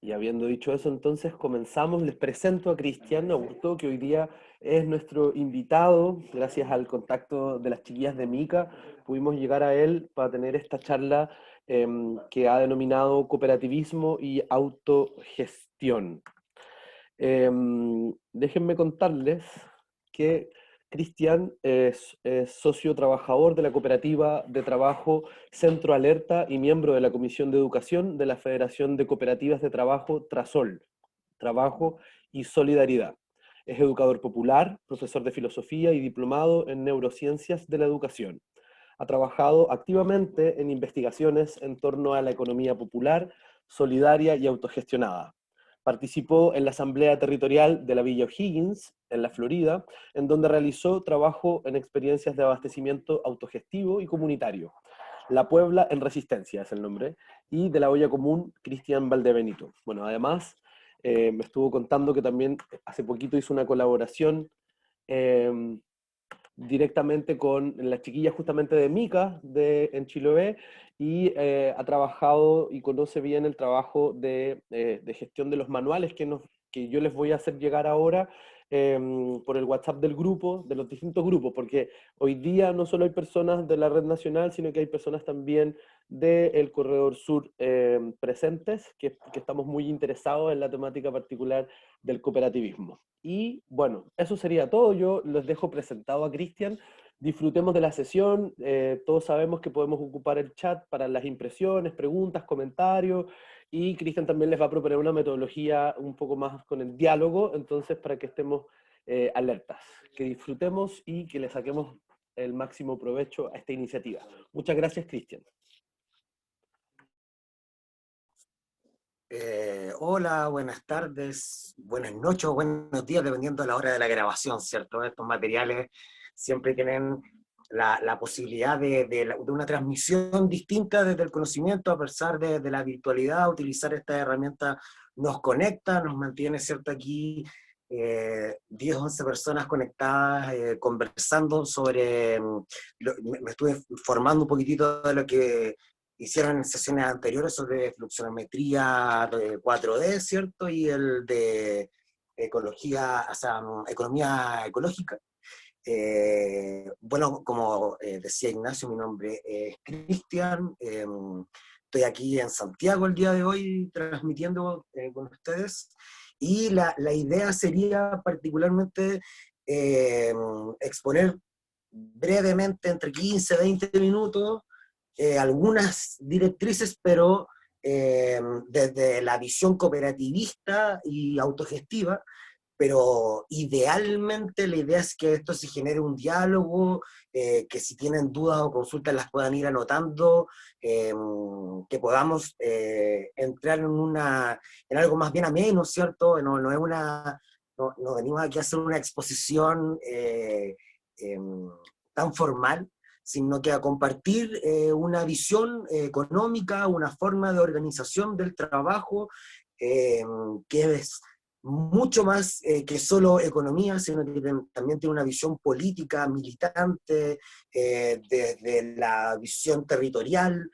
Y habiendo dicho eso, entonces comenzamos. Les presento a Cristian Augusto, que hoy día es nuestro invitado. Gracias al contacto de las chiquillas de Mica, pudimos llegar a él para tener esta charla que ha denominado Cooperativismo y Autogestión. Déjenme contarles que Cristian es socio trabajador de la cooperativa de trabajo Centro Alerta y miembro de la Comisión de Educación de la Federación de Cooperativas de Trabajo Trasol, Trabajo y Solidaridad. Es educador popular, profesor de filosofía y diplomado en neurociencias de la educación. Ha trabajado activamente en investigaciones en torno a la economía popular, solidaria y autogestionada. Participó en la Asamblea Territorial de la Villa O'Higgins, en la Florida, en donde realizó trabajo en experiencias de abastecimiento autogestivo y comunitario. La Puebla en Resistencia es el nombre, y de la olla común Cristian Valdebenito. Bueno, además, me estuvo contando que también hace poquito hizo una colaboración eh, directamente con las chiquillas justamente de Mica en Chiloé, y ha trabajado y conoce bien el trabajo de gestión de los manuales que yo les voy a hacer llegar ahora eh, por el WhatsApp del grupo, de los distintos grupos, porque hoy día no solo hay personas de la red nacional, sino que hay personas también del Corredor Sur presentes, que estamos muy interesados en la temática particular del cooperativismo. Y bueno, eso sería todo. Yo les dejo presentado a Cristian. Disfrutemos de la sesión. Todos sabemos que podemos ocupar el chat para las impresiones, preguntas, comentarios. Y Cristian también les va a proponer una metodología un poco más con el diálogo, entonces para que estemos alertas, que disfrutemos y que le saquemos el máximo provecho a esta iniciativa. Muchas gracias, Cristian. Hola, buenas tardes, buenas noches o buenos días, dependiendo de la hora de la grabación, ¿cierto? Estos materiales siempre tienen la posibilidad de una transmisión distinta desde el conocimiento, a pesar de la virtualidad. Utilizar esta herramienta nos conecta, nos mantiene, ¿cierto? Aquí 10, 11 personas conectadas, conversando sobre, me estuve formando un poquitito de lo que hicieron en sesiones anteriores sobre fluxometría 4D, ¿cierto? Y el de ecología, o sea, economía ecológica. Bueno, como decía Ignacio, mi nombre es Cristian. Estoy aquí en Santiago el día de hoy transmitiendo con ustedes. Y la idea sería particularmente eh, exponer brevemente, entre 15 20 minutos, algunas directrices, pero desde la visión cooperativista y autogestiva. Pero idealmente la idea es que esto se genere un diálogo, que si tienen dudas o consultas las puedan ir anotando, que podamos entrar en algo más bien ameno, ¿cierto? No es no venimos aquí a hacer una exposición eh, tan formal, sino que a compartir una visión económica, una forma de organización del trabajo, eh, que es mucho más que solo economía, sino que también tiene una visión política, militante, desde la visión territorial,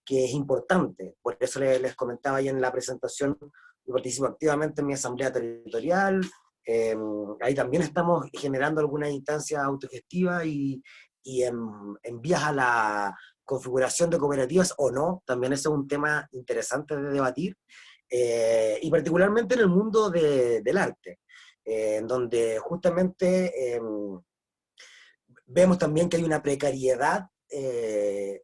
que es importante. Por eso les comentaba ahí en la presentación, yo participo activamente en mi asamblea territorial. eh, Ahí también estamos generando algunas instancias autogestivas y en vías a la configuración de cooperativas o no. También ese es un tema interesante de debatir, y particularmente en el mundo del arte, en donde justamente vemos también que hay una precariedad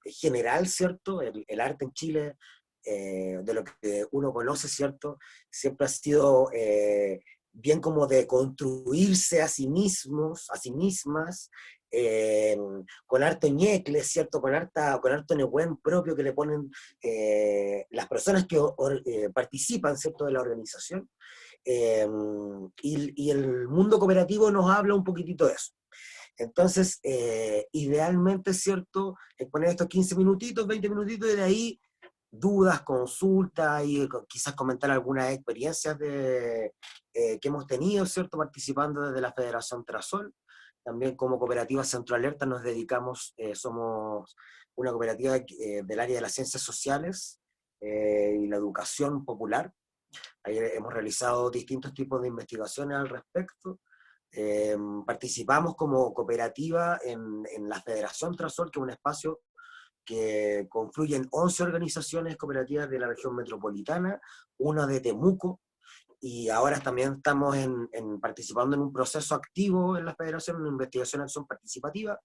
general, ¿cierto? El arte en Chile, de lo que uno conoce, ¿cierto? Siempre ha sido bien como de construirse a sí mismos, a sí mismas, eh, con harto ñecle, ¿cierto? Con harto nehuén propio que le ponen las personas que participan, ¿cierto? De la organización. Eh, y el mundo cooperativo nos habla un poquitito de eso. Entonces, idealmente es cierto, poner estos 15 minutitos, 20 minutitos, y de ahí dudas, consultas y quizás comentar algunas experiencias que hemos tenido, ¿cierto? Participando desde la Federación Trasol. También como cooperativa Centro Alerta nos dedicamos, somos una cooperativa del área de las ciencias sociales y la educación popular. Ahí hemos realizado distintos tipos de investigaciones al respecto. Participamos como cooperativa en la Federación Trasol, que es un espacio que confluyen 11 organizaciones cooperativas de la región metropolitana, una de Temuco, y ahora también estamos participando en un proceso activo en la Federación, una investigación de acción participativa,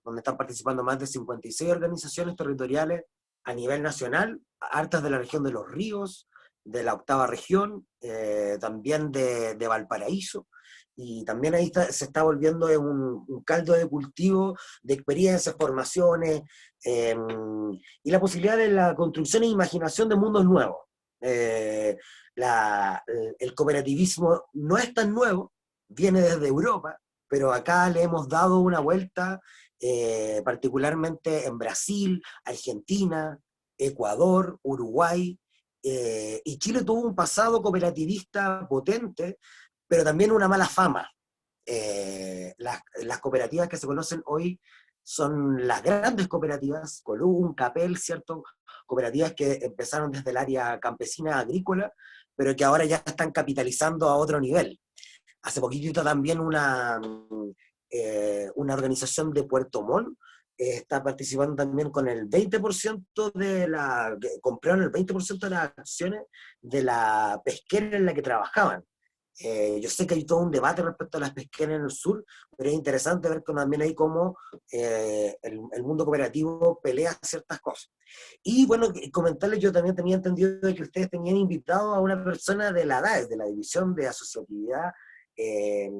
donde están participando más de 56 organizaciones territoriales a nivel nacional, hartas de la región de Los Ríos, de la octava región, también de Valparaíso, y también ahí se está volviendo un caldo de cultivo de experiencias, formaciones, y la posibilidad de la construcción e imaginación de mundos nuevos. Eh, el cooperativismo no es tan nuevo, viene desde Europa, pero acá le hemos dado una vuelta, particularmente en Brasil, Argentina, Ecuador, Uruguay, y Chile tuvo un pasado cooperativista potente, pero también una mala fama. Las cooperativas que se conocen hoy son las grandes cooperativas, Colún, Capel, ¿cierto? Cooperativas que empezaron desde el área campesina agrícola, pero que ahora ya están capitalizando a otro nivel. Hace poquitito también una organización de Puerto Montt está participando también con el 20% compraron el 20% de las acciones de la pesquera en la que trabajaban. Yo sé que hay todo un debate respecto a las pesqueras en el sur, pero es interesante ver también ahí cómo el mundo cooperativo pelea ciertas cosas. Y bueno, comentarles, yo también tenía entendido de que ustedes tenían invitado a una persona de la DAES, de la División de Asociatividad, de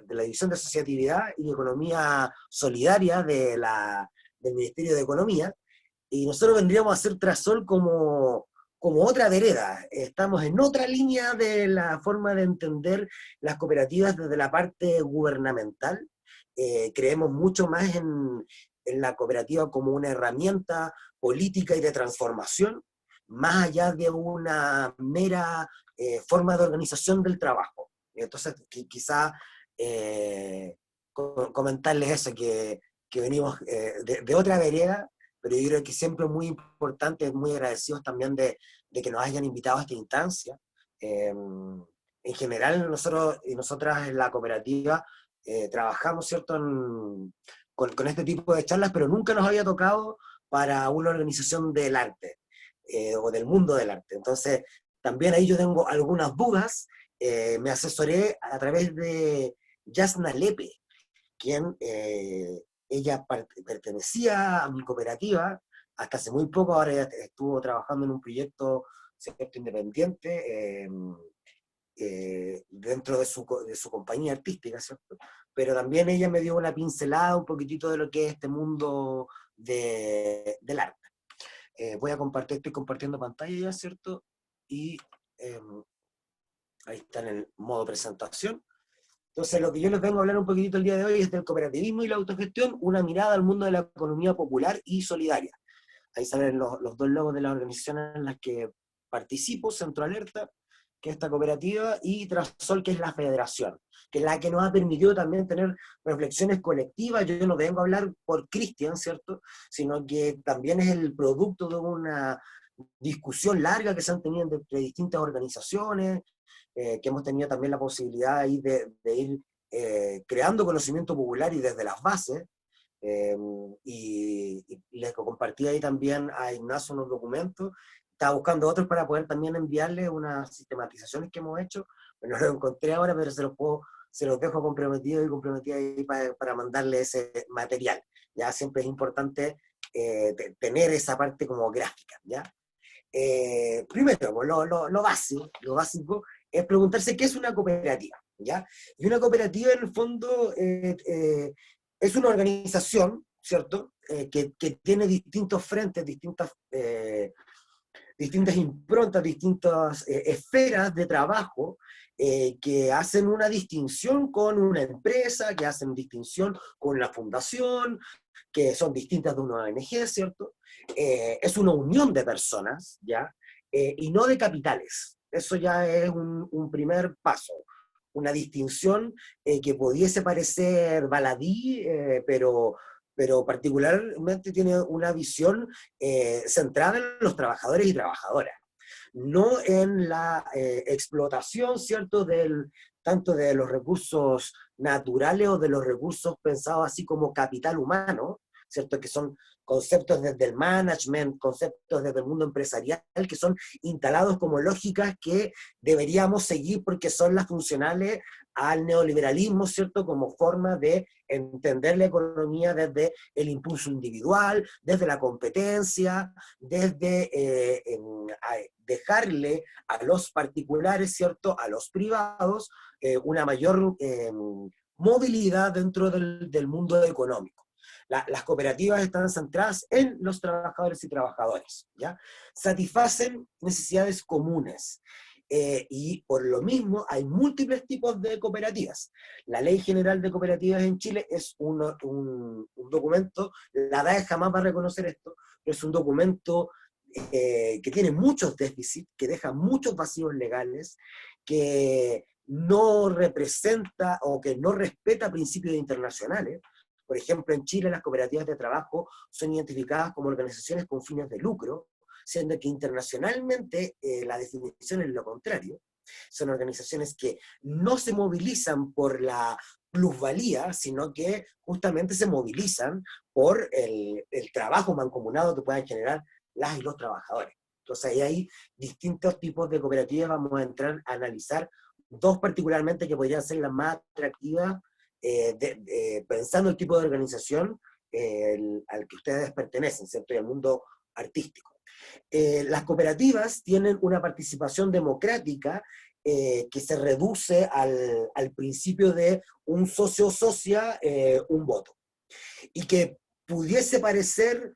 la División de Asociatividad y Economía Solidaria del Ministerio de Economía, y nosotros vendríamos a hacer Trasol como otra vereda. Estamos en otra línea de la forma de entender las cooperativas desde la parte gubernamental. Creemos mucho más en la cooperativa como una herramienta política y de transformación, más allá de una mera forma de organización del trabajo. Entonces, quizá comentarles eso, que venimos de otra vereda, pero yo creo que siempre es muy importante, muy agradecidos también de que nos hayan invitado a esta instancia. En general, nosotros y nosotras en la cooperativa trabajamos, ¿cierto?, con este tipo de charlas, pero nunca nos había tocado para una organización del arte o del mundo del arte. Entonces, también ahí yo tengo algunas dudas. Me asesoré a través de Yasna Lepe, quien ella pertenecía a mi cooperativa hasta hace muy poco, ahora ya estuvo trabajando en un proyecto, ¿cierto?, independiente dentro de su compañía artística, ¿cierto? Pero también ella me dio una pincelada un poquitito de lo que es este mundo del arte. Estoy compartiendo pantalla ya, ¿cierto? Y ahí está en el modo presentación. Entonces, lo que yo les vengo a hablar un poquitito el día de hoy es del cooperativismo y la autogestión, una mirada al mundo de la economía popular y solidaria. Ahí salen los dos logos de las organizaciones en las que participo: Centro Alerta, que es esta cooperativa, y Trasol, que es la federación, que es la que nos ha permitido también tener reflexiones colectivas. Yo no vengo a hablar por Cristian, ¿cierto?, sino que también es el producto de una discusión larga que se han tenido entre distintas organizaciones, que hemos tenido también la posibilidad ahí de ir creando conocimiento popular y desde las bases, y les compartí ahí también a Ignacio unos documentos. Estaba buscando otros para poder también enviarles unas sistematizaciones que hemos hecho. No los encontré ahora, pero se los dejo comprometidos y comprometidas ahí para mandarles ese material. Ya siempre es importante tener esa parte como gráfica, ¿ya? Primero, pues, lo básico es preguntarse qué es una cooperativa, ¿ya? Y una cooperativa, en el fondo, es una organización, ¿cierto?, que tiene distintos frentes, distintas improntas, distintas esferas de trabajo, que hacen una distinción con una empresa, que hacen distinción con una fundación, que son distintas de una ONG, ¿cierto? Es una unión de personas, ¿ya? Y no de capitales. Eso ya es un primer paso. Una distinción que pudiese parecer baladí, pero particularmente tiene una visión centrada en los trabajadores y trabajadoras. no en la explotación, ¿cierto?, tanto de los recursos naturales o de los recursos pensados así como capital humano, ¿cierto?, que son conceptos desde el management, conceptos desde el mundo empresarial, que son instalados como lógicas que deberíamos seguir porque son las funcionales al neoliberalismo, ¿cierto?, como forma de entender la economía desde el impulso individual, desde la competencia, desde dejarle a los particulares, ¿cierto?, a los privados, una mayor movilidad dentro del mundo económico. Las cooperativas están centradas en los trabajadores y trabajadoras, ¿ya? Satisfacen necesidades comunes. Y por lo mismo hay múltiples tipos de cooperativas. La Ley General de Cooperativas en Chile es un documento, la DAE jamás va a reconocer esto, pero es un documento que tiene muchos déficits, que deja muchos vacíos legales, que no representa o que no respeta principios internacionales. Por ejemplo, en Chile las cooperativas de trabajo son identificadas como organizaciones con fines de lucro, siendo que internacionalmente la definición es lo contrario. Son organizaciones que no se movilizan por la plusvalía, sino que justamente se movilizan por el trabajo mancomunado que puedan generar las y los trabajadores. Entonces ahí hay distintos tipos de cooperativas, vamos a entrar a analizar dos particularmente que podrían ser las más atractivas, pensando el tipo de organización al que ustedes pertenecen, ¿cierto? Y al mundo artístico. Las cooperativas tienen una participación democrática que se reduce al principio de un socio o socia, un voto. Y que pudiese parecer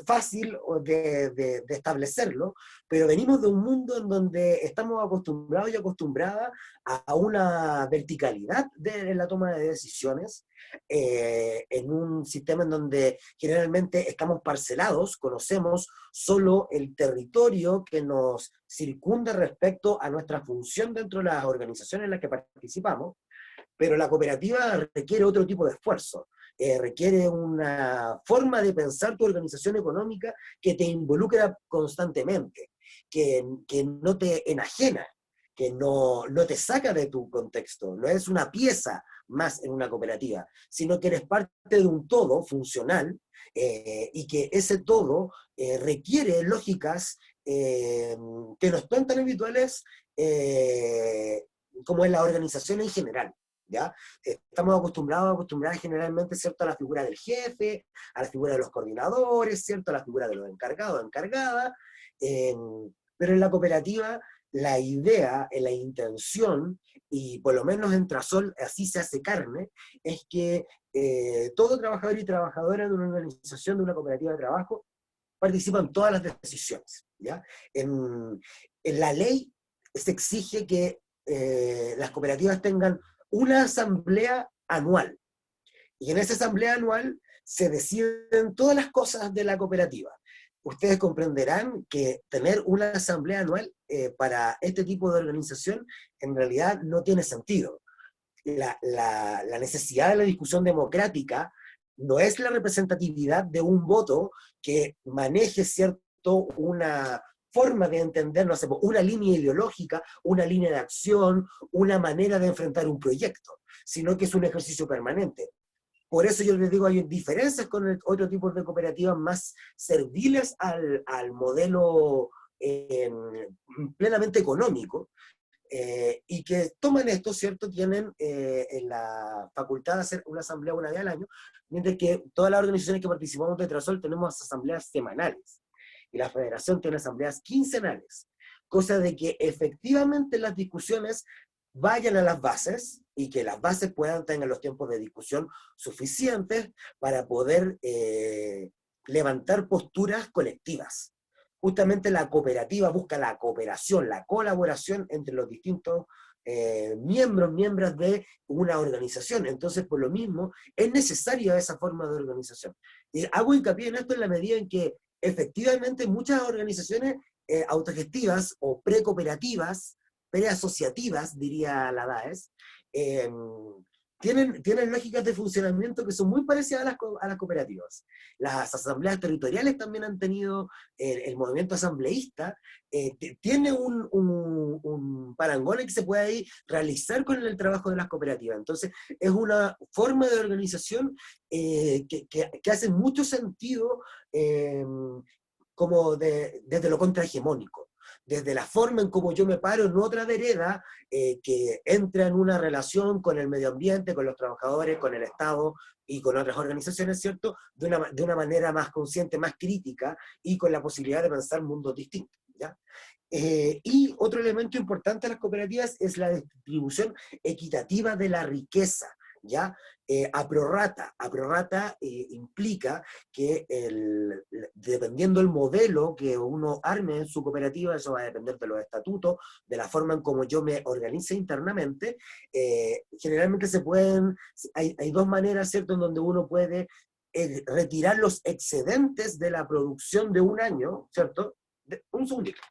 fácil de establecerlo, pero venimos de un mundo en donde estamos acostumbrados y acostumbradas a una verticalidad en la toma de decisiones, en un sistema en donde generalmente estamos parcelados, conocemos solo el territorio que nos circunda respecto a nuestra función dentro de las organizaciones en las que participamos, pero la cooperativa requiere otro tipo de esfuerzo. Requiere una forma de pensar tu organización económica que te involucra constantemente, que no te enajena, que no te saca de tu contexto, no es una pieza más en una cooperativa, sino que eres parte de un todo funcional, y que ese todo requiere lógicas que no están tan habituales como en la organización en general. ¿Ya? Estamos acostumbradas generalmente, ¿cierto?, a la figura del jefe, a la figura de los coordinadores, ¿cierto?, a la figura de los encargados, encargadas, pero en la cooperativa la idea, la intención, y por lo menos en Trasol así se hace carne, es que todo trabajador y trabajadora de una organización, de una cooperativa de trabajo, participa en todas las decisiones, ¿ya? En la ley se exige que las cooperativas tengan una asamblea anual. Y en esa asamblea anual se deciden todas las cosas de la cooperativa. Ustedes comprenderán que tener una asamblea anual para este tipo de organización en realidad no tiene sentido. La necesidad de la discusión democrática no es la representatividad de un voto que maneje, ¿cierto?, una forma de entender, no sé, una línea ideológica, una línea de acción, una manera de enfrentar un proyecto, sino que es un ejercicio permanente. Por eso yo les digo, hay diferencias con otro tipo de cooperativas más serviles al modelo plenamente económico, y que toman esto, ¿cierto? Tienen en la facultad de hacer una asamblea una vez al año, mientras que todas las organizaciones que participamos de Trasol tenemos asambleas semanales, y la federación tiene asambleas quincenales, cosa de que efectivamente las discusiones vayan a las bases, y que las bases puedan tener los tiempos de discusión suficientes para poder levantar posturas colectivas. Justamente la cooperativa busca la cooperación, la colaboración entre los distintos miembros de una organización. Entonces, por lo mismo, es necesaria esa forma de organización. Y hago hincapié en esto en la medida en que efectivamente muchas organizaciones autogestivas o precooperativas, preasociativas, diría la DAES, tienen lógicas de funcionamiento que son muy parecidas a las cooperativas. Las asambleas territoriales también han tenido, el movimiento asambleísta tiene un parangón que se puede ahí realizar con el trabajo de las cooperativas. Entonces, es una forma de organización que hace mucho sentido como desde lo contrahegemónico, desde la forma en cómo yo me paro en otra vereda que entra en una relación con el medio ambiente, con los trabajadores, con el Estado y con otras organizaciones, ¿cierto? De una manera más consciente, más crítica y con la posibilidad de pensar mundos distintos, ¿ya? Y otro elemento importante de las cooperativas es la distribución equitativa de la riqueza, ¿ya? A prorrata. A prorrata implica que dependiendo del modelo que uno arme en su cooperativa, eso va a depender de los estatutos, de la forma en cómo yo me organice internamente, generalmente hay dos maneras, ¿cierto?, en donde uno puede retirar los excedentes de la producción de un año, ¿cierto? Un segundito.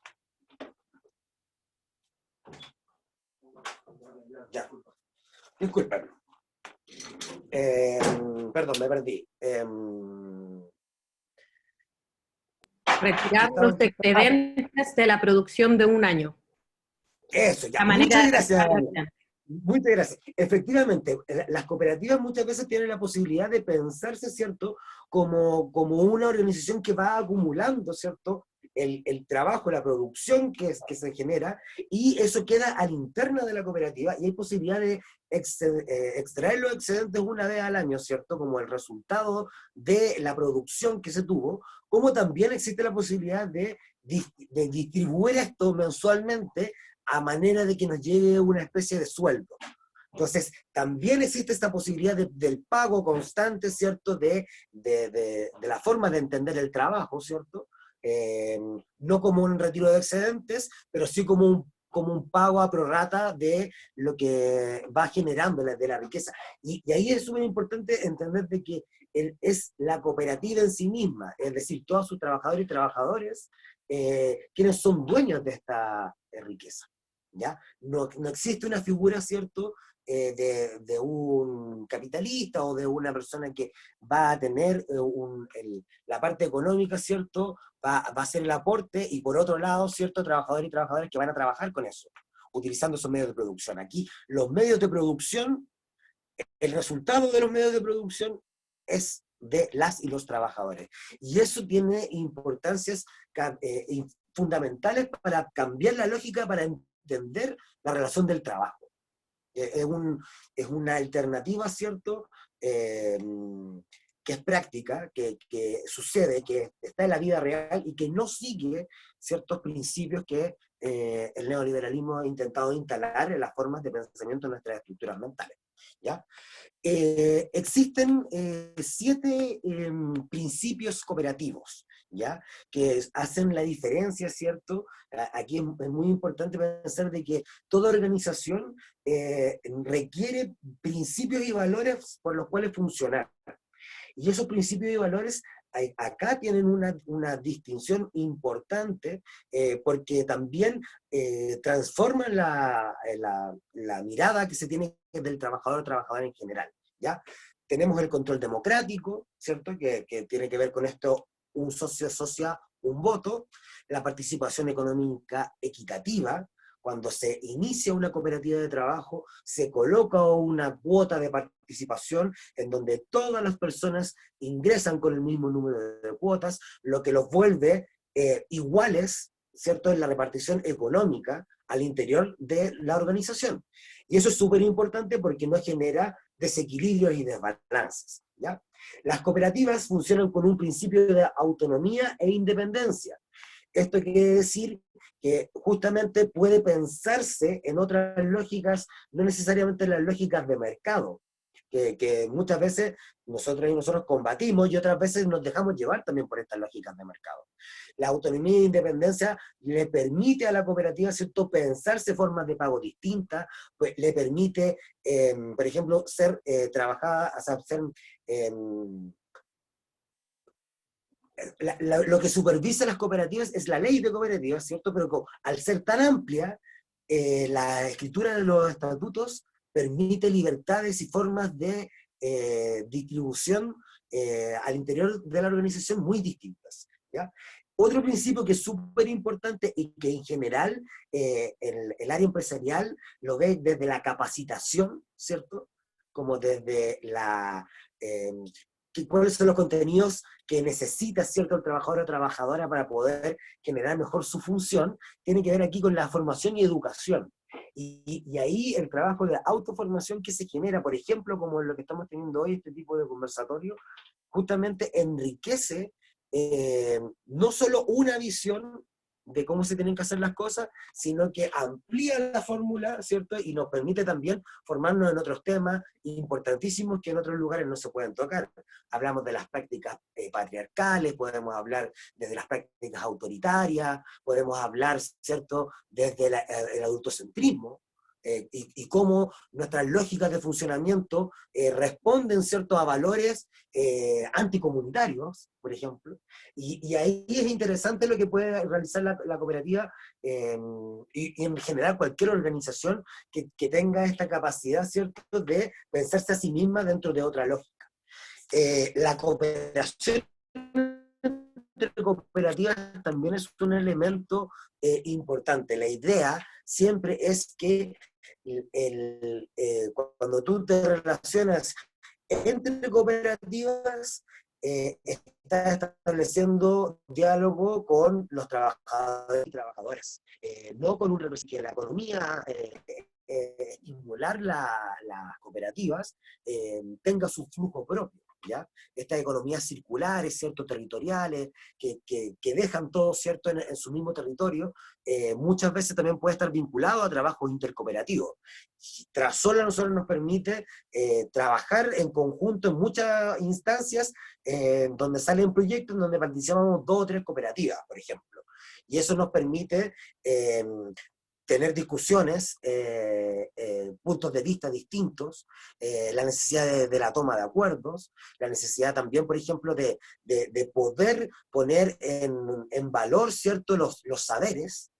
Ya. Disculpen. Perdón, me perdí. Retirar los excedentes de la producción de un año. Eso, ya. Muchas gracias. Muchas gracias. Efectivamente, las cooperativas muchas veces tienen la posibilidad de pensarse, ¿cierto?, como una organización que va acumulando, ¿cierto?, el trabajo, la producción que se genera, y eso queda a la interna de la cooperativa, y hay posibilidad de extraer los excedentes una vez al año, ¿cierto?, como el resultado de la producción que se tuvo, como también existe la posibilidad de distribuir esto mensualmente a manera de que nos llegue una especie de sueldo. Entonces, también existe esta posibilidad del pago constante, ¿cierto?, de la forma de entender el trabajo, ¿cierto? No como un retiro de excedentes, pero sí como un pago a prorrata de lo que va generando de la riqueza. Y ahí es súper importante entender de que es la cooperativa en sí misma, es decir, todos sus trabajadores y trabajadores, quienes son dueños de esta riqueza. ¿Ya? No existe una figura, ¿cierto?, de un capitalista o de una persona que va a tener la parte económica, ¿cierto?, va a hacer el aporte, y por otro lado, ¿cierto?, trabajadores y trabajadoras que van a trabajar con eso, utilizando esos medios de producción. Aquí, los medios de producción, el resultado de los medios de producción es de las y los trabajadores. Y eso tiene importancias fundamentales para cambiar la lógica, para entender la relación del trabajo. Es una alternativa, ¿cierto?, que es práctica, que sucede, que está en la vida real y que no sigue ciertos principios que el neoliberalismo ha intentado instalar en las formas de pensamiento de nuestras estructuras mentales, ¿ya? Existen 7 principios cooperativos, ¿ya?, que hacen la diferencia, ¿cierto? Aquí es muy importante pensar de que toda organización requiere principios y valores por los cuales funcionar. Y esos principios y valores acá tienen una distinción importante, porque también transforman la mirada que se tiene del trabajador o trabajadora en general, ¿ya? Tenemos el control democrático, ¿cierto?, que tiene que ver con esto: un socio asocia un voto, la participación económica equitativa. Cuando se inicia una cooperativa de trabajo, se coloca una cuota de participación en donde todas las personas ingresan con el mismo número de cuotas, lo que los vuelve iguales, ¿cierto?, en la repartición económica al interior de la organización. Y eso es súper importante porque no genera desequilibrios y desbalances, ¿ya? Las cooperativas funcionan con un principio de autonomía e independencia. Esto quiere decir que justamente puede pensarse en otras lógicas, no necesariamente en las lógicas de mercado, que muchas veces nosotros combatimos, y otras veces nos dejamos llevar también por estas lógicas de mercado. La autonomía e independencia le permite a la cooperativa, ¿cierto?, pensarse formas de pago distintas, pues le permite, por ejemplo, ser trabajada, o sea, ser... lo que supervisa las cooperativas es la ley de cooperativas, ¿cierto? Pero al ser tan amplia, la escritura de los estatutos permite libertades y formas de distribución al interior de la organización muy distintas, ¿ya? Otro principio que es súper importante y que en general el área empresarial lo ve desde la capacitación, ¿cierto? Como desde la... cuáles son los contenidos que necesita, ¿cierto?, el trabajador o trabajadora para poder generar mejor su función, tiene que ver aquí con la formación y educación. Y ahí el trabajo de autoformación que se genera, por ejemplo, como lo que estamos teniendo hoy, este tipo de conversatorio, justamente enriquece no solo una visión de cómo se tienen que hacer las cosas, sino que amplía la fórmula, ¿cierto? Y nos permite también formarnos en otros temas importantísimos que en otros lugares no se pueden tocar. Hablamos de las prácticas patriarcales, podemos hablar desde las prácticas autoritarias, podemos hablar, ¿cierto?, desde el adultocentrismo, y cómo nuestras lógicas de funcionamiento responden, ¿cierto?, a valores anticomunitarios, por ejemplo, y ahí es interesante lo que puede realizar la cooperativa y en general cualquier organización que tenga esta capacidad, ¿cierto?, de pensarse a sí misma dentro de otra lógica. La cooperación entre cooperativas también es un elemento importante. La idea siempre es que cuando tú te relacionas entre cooperativas, estás estableciendo diálogo con los trabajadores y trabajadoras, no con un representante de la economía. Estimular las cooperativas tenga su flujo propio, ¿ya? Estas economías circulares, ¿cierto?, territoriales, que dejan todo, ¿cierto?, en su mismo territorio, muchas veces también puede estar vinculado a trabajos intercooperativos. Trasola a nosotros nos permite trabajar en conjunto en muchas instancias donde salen proyectos donde participamos 2 o 3 cooperativas, por ejemplo. Y eso nos permite tener discusiones, puntos de vista distintos, la necesidad de la toma de acuerdos, la necesidad también, por ejemplo, de poder poner en valor, ¿cierto?, los saberes,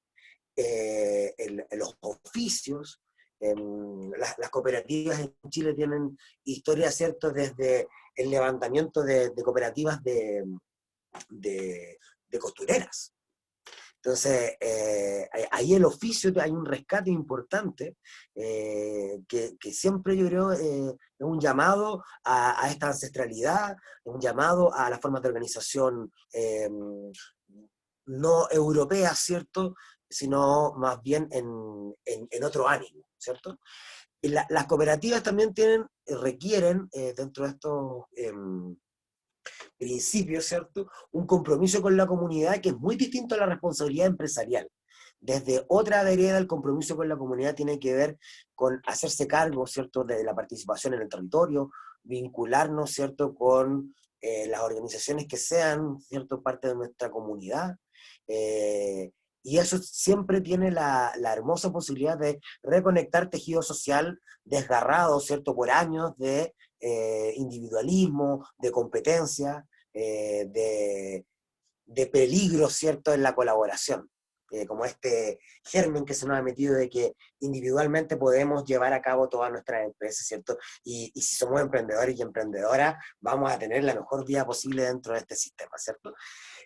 los oficios. Las cooperativas en Chile tienen historia, ¿cierto?, desde el levantamiento de cooperativas de costureras. Entonces, ahí el oficio, hay un rescate importante que siempre yo creo es un llamado a esta ancestralidad, un llamado a las formas de organización no europeas, ¿cierto?, sino más bien en otro ánimo, ¿cierto? Y las cooperativas también requieren, dentro de estos principio, ¿cierto?, un compromiso con la comunidad que es muy distinto a la responsabilidad empresarial. Desde otra vereda, el compromiso con la comunidad tiene que ver con hacerse cargo, ¿cierto?, de la participación en el territorio, vincularnos, ¿cierto?, con las organizaciones que sean, ¿cierto?, parte de nuestra comunidad. Y eso siempre tiene la hermosa posibilidad de reconectar tejido social desgarrado, ¿cierto?, por años de individualismo, de competencia, de peligro, ¿cierto?, en la colaboración. Como este germen que se nos ha metido de que individualmente podemos llevar a cabo todas nuestras empresas, ¿cierto? Y si somos emprendedores y emprendedoras, vamos a tener la mejor vida posible dentro de este sistema, ¿cierto?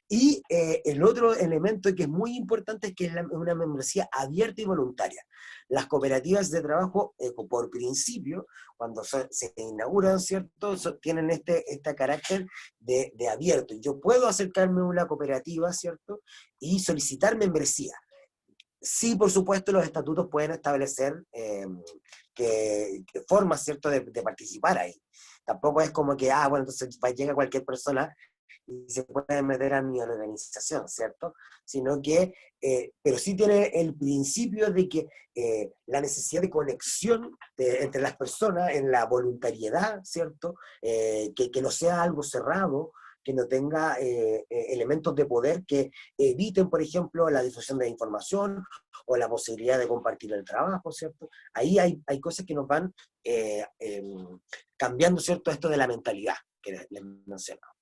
Y el otro elemento que es muy importante es que es una membresía abierta y voluntaria. Las cooperativas de trabajo, por principio, cuando se inauguran, ¿cierto?, tienen este carácter de abierto. Yo puedo acercarme a una cooperativa, ¿cierto?, y solicitar membresía. Sí, por supuesto, los estatutos pueden establecer formas, ¿cierto?, de participar ahí. Tampoco es como que, bueno, entonces llega cualquier persona y se puede meter a mi organización, ¿cierto? Sino que, pero sí tiene el principio de que la necesidad de conexión entre las personas en la voluntariedad, ¿cierto? Que no sea algo cerrado, que no tenga elementos de poder que eviten, por ejemplo, la difusión de información o la posibilidad de compartir el trabajo, ¿cierto? Ahí hay cosas que nos van cambiando, ¿cierto?, esto de la mentalidad que les mencionaba.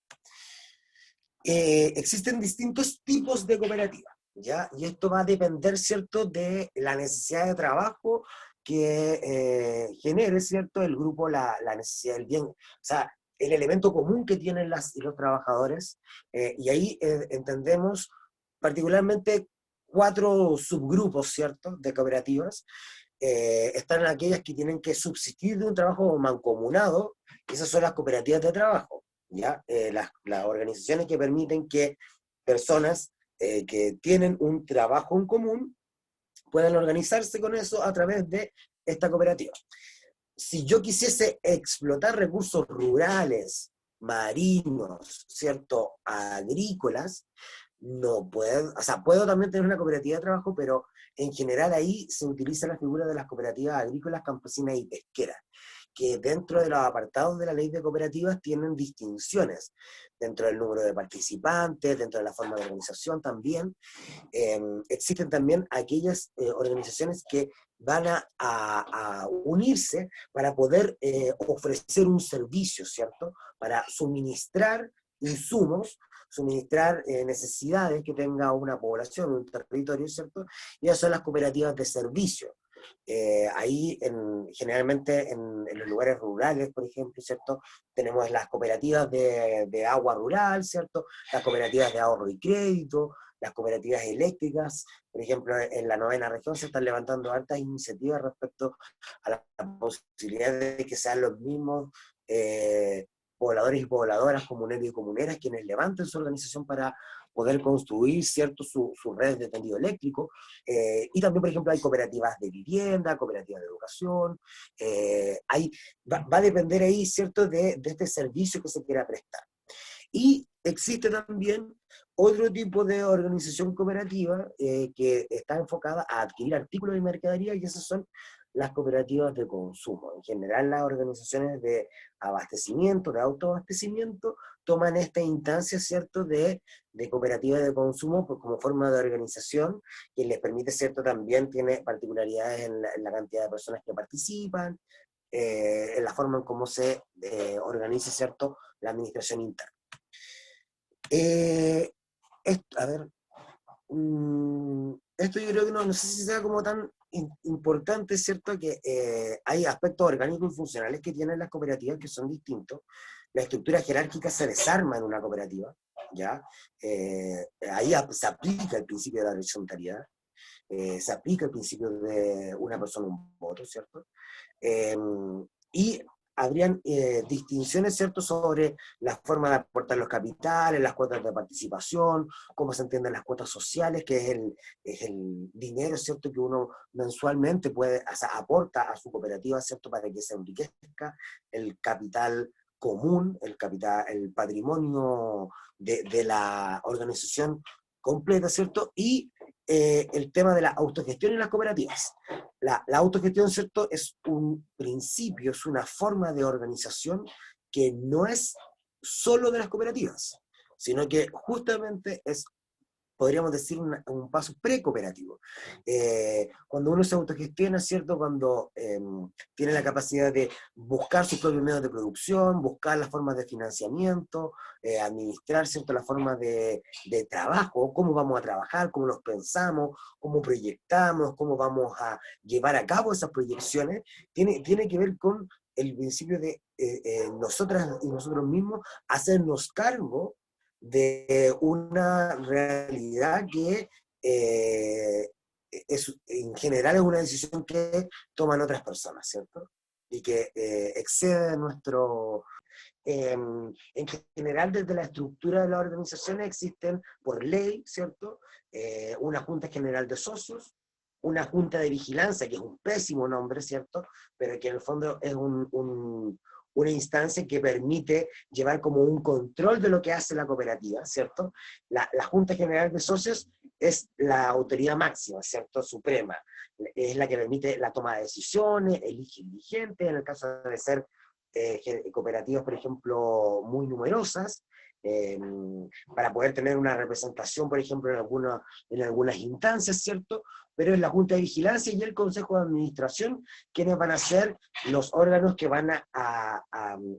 Existen distintos tipos de cooperativas, ¿ya? Y esto va a depender, ¿cierto?, de la necesidad de trabajo que genere, ¿cierto?, el grupo la necesidad del bien, o sea, el elemento común que tienen las y los trabajadores, y ahí entendemos particularmente 4 subgrupos, ¿cierto?, de cooperativas. Están aquellas que tienen que subsistir de un trabajo mancomunado, y esas son las cooperativas de trabajo, ¿ya? Las organizaciones que permiten que personas que tienen un trabajo en común puedan organizarse con eso a través de esta cooperativa. Si yo quisiese explotar recursos rurales, marinos, ¿cierto?, agrícolas, no puedo, o sea, puedo también tener una cooperativa de trabajo, pero en general ahí se utiliza la figura de las cooperativas agrícolas, campesinas y pesqueras, que dentro de los apartados de la ley de cooperativas tienen distinciones, dentro del número de participantes, dentro de la forma de organización también. Existen también aquellas organizaciones que van a unirse para poder ofrecer un servicio, ¿cierto? Para suministrar insumos, suministrar necesidades que tenga una población, un territorio, ¿cierto? Y esas son las cooperativas de servicio. Ahí, generalmente, en los lugares rurales, por ejemplo, ¿cierto?, tenemos las cooperativas de agua rural, ¿cierto?, las cooperativas de ahorro y crédito, las cooperativas eléctricas. Por ejemplo, en la 9ª región se están levantando altas iniciativas respecto a la posibilidad de que sean los mismos pobladores y pobladoras, comuneros y comuneras, quienes levanten su organización para poder construir, ¿cierto?, su red de tendido eléctrico. Y también, por ejemplo, hay cooperativas de vivienda, cooperativas de educación. Va a depender ahí, ¿cierto?, de este servicio que se quiera prestar. Y existe también otro tipo de organización cooperativa que está enfocada a adquirir artículos y mercadería, y esas son las cooperativas de consumo. En general, las organizaciones de abastecimiento, de autoabastecimiento, toman esta instancia, ¿cierto?, de cooperativas de consumo como forma de organización, que les permite, ¿cierto?, también tiene particularidades en la cantidad de personas que participan, en la forma en cómo se organiza, ¿cierto?, la administración interna. A ver, esto yo creo que no sé si sea como tan importante, ¿cierto?, que hay aspectos orgánicos y funcionales que tienen las cooperativas que son distintos. La estructura jerárquica se desarma en una cooperativa, ¿ya? Ahí se aplica el principio de la horizontalidad, se aplica el principio de una persona, un voto, ¿cierto? Y habrían distinciones, ¿cierto?, sobre la forma de aportar los capitales, las cuotas de participación, cómo se entienden las cuotas sociales, que es el dinero, ¿cierto?, que uno mensualmente puede, o sea, aporta a su cooperativa, ¿cierto?, para que se enriquezca, el capital común, el patrimonio de la organización completa, ¿cierto? Y el tema de la autogestión en las cooperativas. La autogestión, ¿cierto?, es un principio, es una forma de organización que no es solo de las cooperativas, sino que justamente es, podríamos decir, un paso precooperativo. Cuando uno se autogestiona, ¿cierto?, cuando tiene la capacidad de buscar sus propios medios de producción, buscar las formas de financiamiento, administrar, ¿cierto?, las formas de trabajo, cómo vamos a trabajar, cómo los pensamos, cómo proyectamos, cómo vamos a llevar a cabo esas proyecciones, tiene que ver con el principio de nosotras y nosotros mismos hacernos cargo de una realidad que en general es una decisión que toman otras personas, ¿cierto? Y que excede nuestro... en general, desde la estructura de las organizaciones existen por ley, ¿cierto?, una junta general de socios, una junta de vigilancia, que es un pésimo nombre, ¿cierto?, pero que en el fondo es una instancia que permite llevar como un control de lo que hace la cooperativa, ¿cierto? La Junta General de Socios es la autoridad máxima, ¿cierto?, suprema. Es la que permite la toma de decisiones, elige dirigentes, en el caso de ser cooperativas, por ejemplo, muy numerosas, para poder tener una representación, por ejemplo, en algunas instancias, ¿cierto? Pero es la Junta de Vigilancia y el Consejo de Administración quienes van a ser los órganos que van a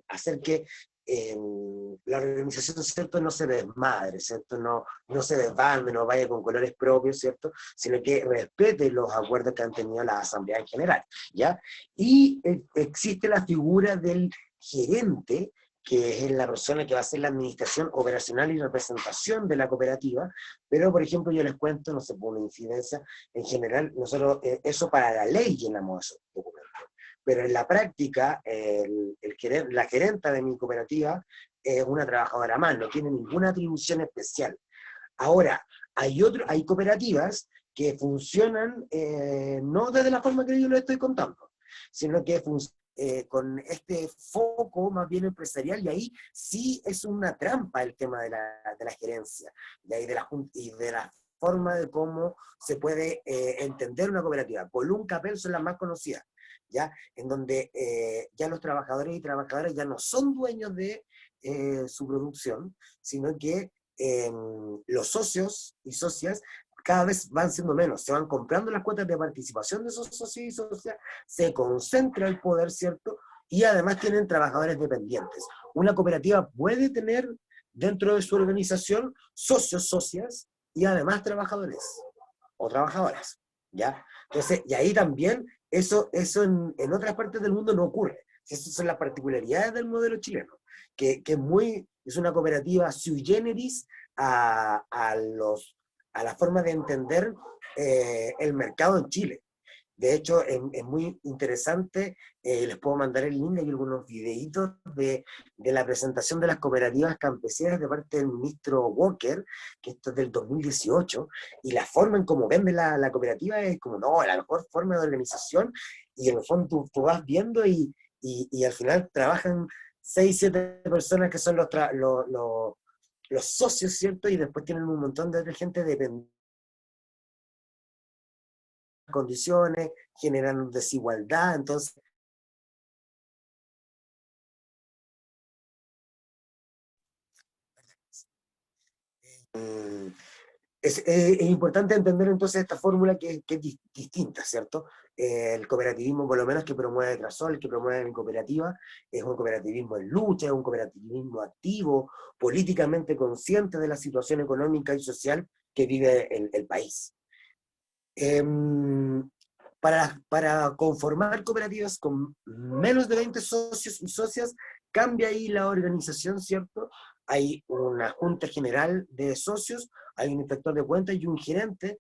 hacer que la organización, ¿cierto?, no se desmadre, ¿cierto?, no se desbande, no vaya con colores propios, ¿cierto?, sino que respete los acuerdos que han tenido la Asamblea en general, ¿ya? Y existe la figura del gerente, que es la persona que va a hacer la administración operacional y representación de la cooperativa, pero por ejemplo yo les cuento, no sé, por una incidencia, en general, nosotros eso para la ley llenamos esos documentos, pero en la práctica la gerenta de mi cooperativa es una trabajadora más, no tiene ninguna atribución especial. Ahora, hay cooperativas que funcionan no desde la forma que yo lo estoy contando, sino que con este foco más bien empresarial, y ahí sí es una trampa el tema de la gerencia, y de la forma de cómo se puede entender una cooperativa. Colunca, Pel son las más conocidas, ¿ya? En donde ya los trabajadores y trabajadoras ya no son dueños de su producción, sino que los socios y socias cada vez van siendo menos, se van comprando las cuotas de participación de esos socios y socias, se concentra el poder, ¿cierto? Y además tienen trabajadores dependientes. Una cooperativa puede tener dentro de su organización socios, socias y además trabajadores o trabajadoras, ¿ya? Entonces, y ahí también, eso en otras partes del mundo no ocurre. Esas son las particularidades del modelo chileno, que es una cooperativa sui generis a la forma de entender el mercado en Chile. De hecho, es muy interesante, les puedo mandar el link, hay algunos videitos de la presentación de las cooperativas campesinas de parte del ministro Walker, que esto es del 2018, y la forma en cómo vende la cooperativa es como, no, la mejor forma de organización, y en el fondo tú vas viendo y al final trabajan 6, 7 personas que son los socios, ¿cierto? Y después tienen un montón de otra gente dependiente de condiciones, generan desigualdad, entonces es importante entender entonces esta fórmula que es distinta, ¿cierto? El cooperativismo, por lo menos, que promueve Trasol, que promueve mi cooperativa, es un cooperativismo en lucha, es un cooperativismo activo, políticamente consciente de la situación económica y social que vive el país. Para conformar cooperativas con menos de 20 socios y socias, cambia ahí la organización, ¿cierto? Hay una junta general de socios, hay un inspector de cuentas y un gerente,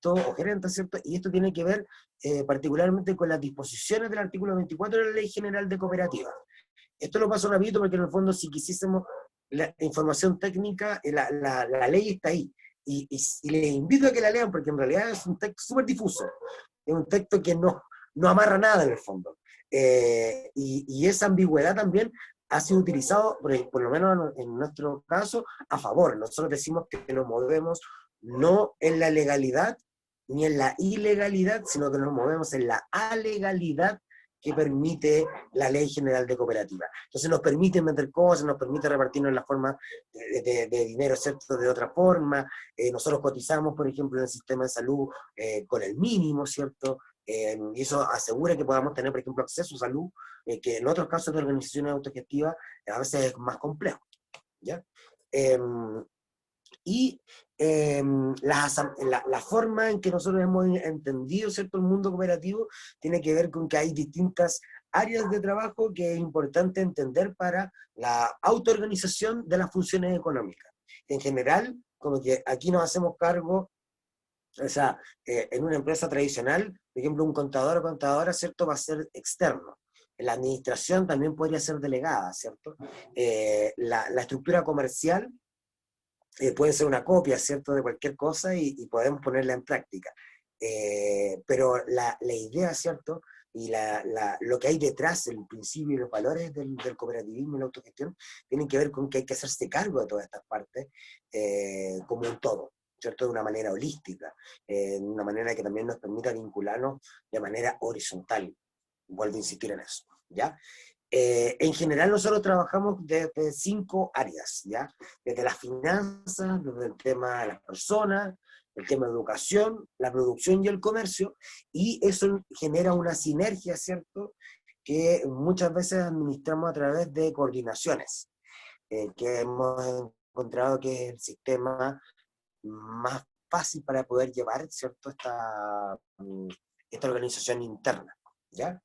o gerente, ¿cierto? Y esto tiene que ver particularmente con las disposiciones del artículo 24 de la Ley General de Cooperativas. Esto lo paso rapidito porque en el fondo si quisiésemos la información técnica, la ley está ahí. Y les invito a que la lean porque en realidad es un texto súper difuso. Es un texto que no amarra nada en el fondo. Y esa ambigüedad también ha sido utilizado, por lo menos en nuestro caso, a favor. Nosotros decimos que nos movemos no en la legalidad ni en la ilegalidad, sino que nos movemos en la alegalidad que permite la Ley General de Cooperativa. Entonces nos permite meter cosas, nos permite repartirnos en la forma de dinero, ¿cierto?, de otra forma. Nosotros cotizamos, por ejemplo, en el sistema de salud con el mínimo, ¿cierto? Y eso asegura que podamos tener, por ejemplo, acceso a salud, que en otros casos de organizaciones autogestivas a veces es más complejo, ¿ya? Y la forma en que nosotros hemos entendido, ¿cierto?, el mundo cooperativo tiene que ver con que hay distintas áreas de trabajo que es importante entender para la autoorganización de las funciones económicas. En general, como que aquí nos hacemos cargo, o sea, en una empresa tradicional, por ejemplo, un contador o contadora, ¿cierto?, va a ser externo. La administración también podría ser delegada, ¿cierto? La estructura comercial puede ser una copia, ¿cierto?, de cualquier cosa y podemos ponerla en práctica. Pero la idea, ¿cierto?, y lo que hay detrás, el principio y los valores del cooperativismo y la autogestión, tienen que ver con que hay que hacerse cargo de todas estas partes como un todo, ¿cierto?, de una manera holística, de una manera que también nos permita vincularnos de manera horizontal. Vuelvo a insistir en eso, ¿ya? En general nosotros trabajamos desde 5 áreas, ¿ya? Desde las finanzas, desde el tema de las personas, el tema de educación, la producción y el comercio, y eso genera una sinergia, ¿cierto?, que muchas veces administramos a través de coordinaciones, que hemos encontrado que es el sistema más fácil para poder llevar, ¿cierto?, esta organización interna, ¿ya?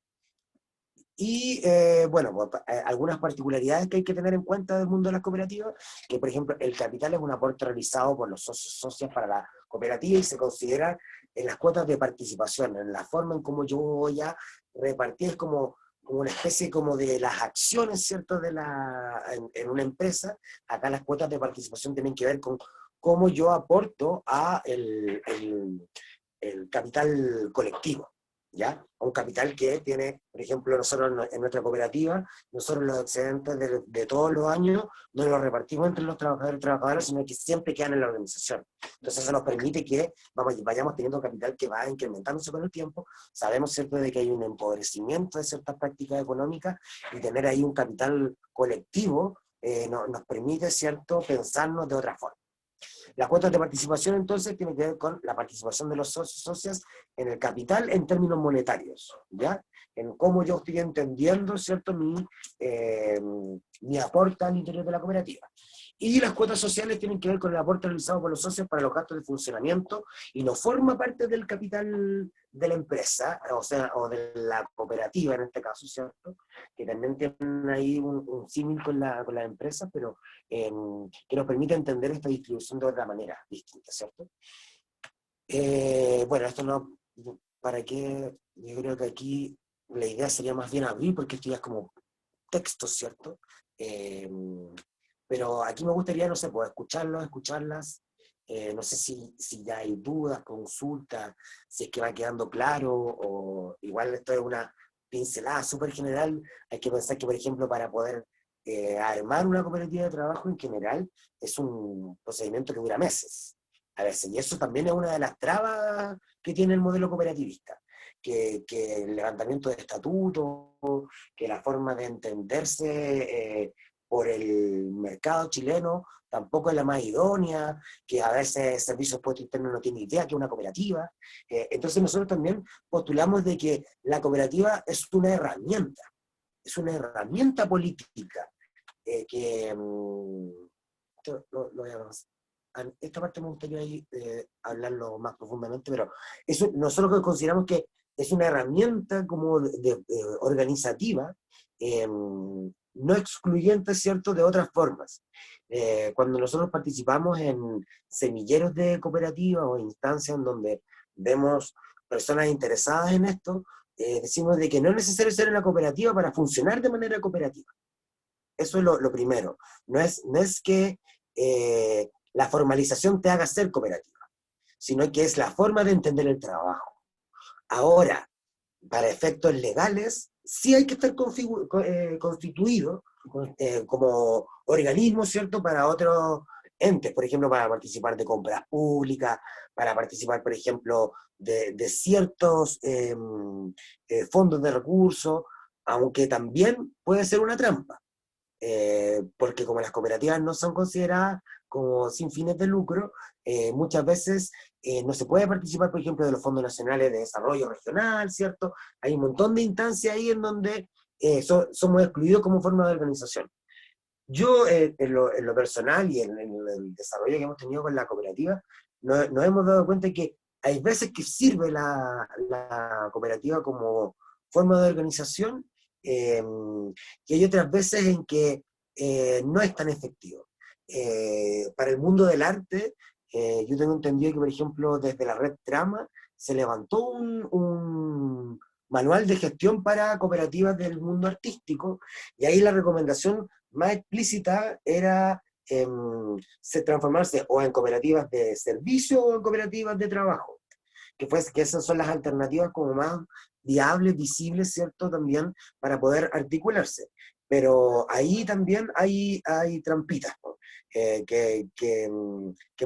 Y bueno, pues, algunas particularidades que hay que tener en cuenta del mundo de las cooperativas, que por ejemplo el capital es un aporte realizado por los socios socias para la cooperativa y se considera en las cuotas de participación, en la forma en cómo yo voy a repartir, como una especie como de las acciones, ¿cierto?, en una empresa. Acá las cuotas de participación tienen que ver con cómo yo aporto a el capital colectivo, ¿ya? Un capital que tiene, por ejemplo, nosotros en nuestra cooperativa, nosotros los excedentes de todos los años no los repartimos entre los trabajadores y trabajadoras, sino que siempre quedan en la organización. Entonces eso nos permite que vayamos teniendo capital que va incrementándose con el tiempo. Sabemos, ¿cierto?, de que hay un empobrecimiento de ciertas prácticas económicas, y tener ahí un capital colectivo nos permite, ¿cierto?, pensarnos de otra forma. Las cuotas de participación, entonces, tienen que ver con la participación de los socios socias en el capital en términos monetarios, ¿ya? En cómo yo estoy entendiendo, ¿cierto?, mi aporte al interior de la cooperativa. Y las cuotas sociales tienen que ver con el aporte realizado por los socios para los gastos de funcionamiento, y no forma parte del capital de la empresa, o sea, o de la cooperativa en este caso, ¿cierto? Que también tienen ahí un símil con la empresa, pero que nos permite entender esta distribución de otra manera distinta, ¿cierto? Bueno, esto no, ¿para qué? Yo creo que aquí la idea sería más bien abrir, porque esto ya es como texto, ¿cierto? Pero aquí me gustaría, no sé, pues escucharlos, escucharlas. No sé si ya hay dudas, consultas, si es que va quedando claro, o igual esto es una pincelada súper general. Hay que pensar que, por ejemplo, para poder armar una cooperativa de trabajo en general, es un procedimiento que dura meses, a veces, y eso también es una de las trabas que tiene el modelo cooperativista, que el levantamiento de estatutos, que la forma de entenderse por el mercado chileno tampoco es la más idónea, que a veces Servicios Puestos Internos no tiene idea que es una cooperativa. Entonces nosotros también postulamos de que la cooperativa es una herramienta política, esto lo voy a avanzar. Esta parte me gustaría hablarlo más profundamente, pero eso, nosotros consideramos que es una herramienta como organizativa, no excluyente, ¿cierto?, de otras formas. Cuando nosotros participamos en semilleros de cooperativas o instancias en donde vemos personas interesadas en esto, decimos de que no es necesario ser una cooperativa para funcionar de manera cooperativa. Eso es lo primero. No es que la formalización te haga ser cooperativa, sino que es la forma de entender el trabajo. Ahora, para efectos legales, sí hay que estar constituido como organismo, ¿cierto?, para otros entes, por ejemplo, para participar de compras públicas, para participar, por ejemplo, de ciertos fondos de recursos, aunque también puede ser una trampa. Porque como las cooperativas no son consideradas como sin fines de lucro, muchas veces no se puede participar, por ejemplo, de los fondos nacionales de desarrollo regional, ¿cierto? Hay un montón de instancias ahí en donde somos excluidos como forma de organización. Yo, en lo personal y en el desarrollo que hemos tenido con la cooperativa, nos hemos dado cuenta que hay veces que sirve la cooperativa como forma de organización, y hay otras veces en que no es tan efectivo. Para el mundo del arte, yo tengo entendido que, por ejemplo, desde la red Trama se levantó un manual de gestión para cooperativas del mundo artístico, y ahí la recomendación más explícita era transformarse o en cooperativas de servicio o en cooperativas de trabajo, que esas son las alternativas como más viables, visibles, ¿cierto?, también para poder articularse. Pero ahí también hay trampitas, ¿no? Que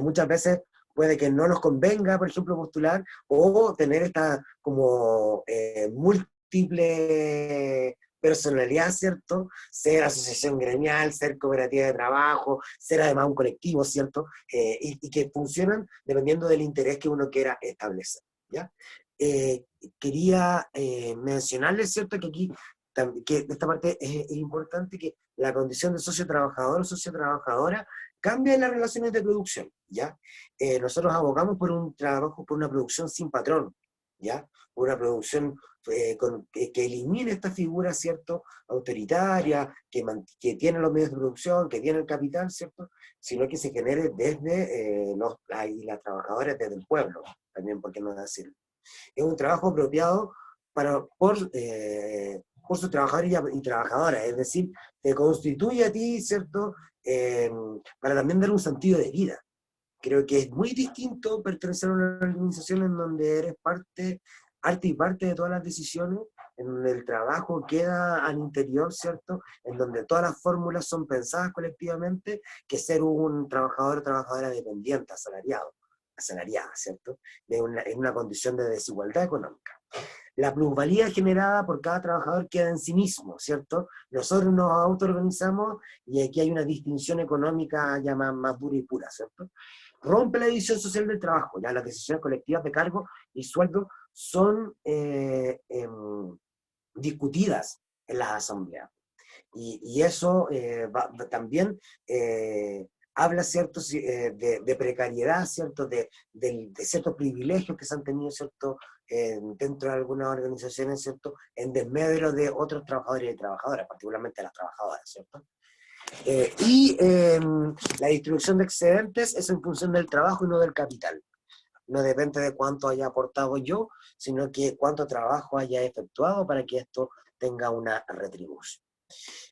muchas veces puede que no nos convenga, por ejemplo, postular o tener esta como múltiple personalidad, ¿cierto? Ser asociación gremial, ser cooperativa de trabajo, ser además un colectivo, ¿cierto? Y que funcionan dependiendo del interés que uno quiera establecer, ¿ya? Quería mencionarles, ¿cierto?, que aquí que esta parte es importante, que la condición de socio trabajador o socio trabajadora cambia en las relaciones de producción, ¿ya? Nosotros abogamos por un trabajo, por una producción sin patrón, ¿ya? Una producción que elimine esta figura, ¿cierto?, autoritaria, que tiene los medios de producción, que tiene el capital, ¿cierto?, sino que se genere desde las trabajadoras, desde el pueblo, también, ¿por qué no decirlo? Es un trabajo apropiado por sus trabajadores y trabajadoras, es decir, te constituye a ti, ¿cierto?, para también dar un sentido de vida. Creo que es muy distinto pertenecer a una organización en donde eres parte y parte de todas las decisiones, en donde el trabajo queda al interior, ¿cierto?, en donde todas las fórmulas son pensadas colectivamente, que ser un trabajador o trabajadora dependiente, asalariada, ¿cierto?, en una condición de desigualdad económica. La plusvalía generada por cada trabajador queda en sí mismo, ¿cierto? Nosotros nos autoorganizamos y aquí hay una distinción económica ya más dura y pura, ¿cierto? Rompe la división social del trabajo, ya las decisiones colectivas de cargo y sueldo son discutidas en las asambleas. Y eso también habla, ¿cierto?, de precariedad, ¿cierto?, de ciertos privilegios que se han tenido, ¿cierto?, dentro de algunas organizaciones, ¿cierto?, en desmedro de otros trabajadores y trabajadoras, particularmente las trabajadoras, ¿cierto? La distribución de excedentes es en función del trabajo y no del capital. No depende de cuánto haya aportado yo, sino que cuánto trabajo haya efectuado para que esto tenga una retribución.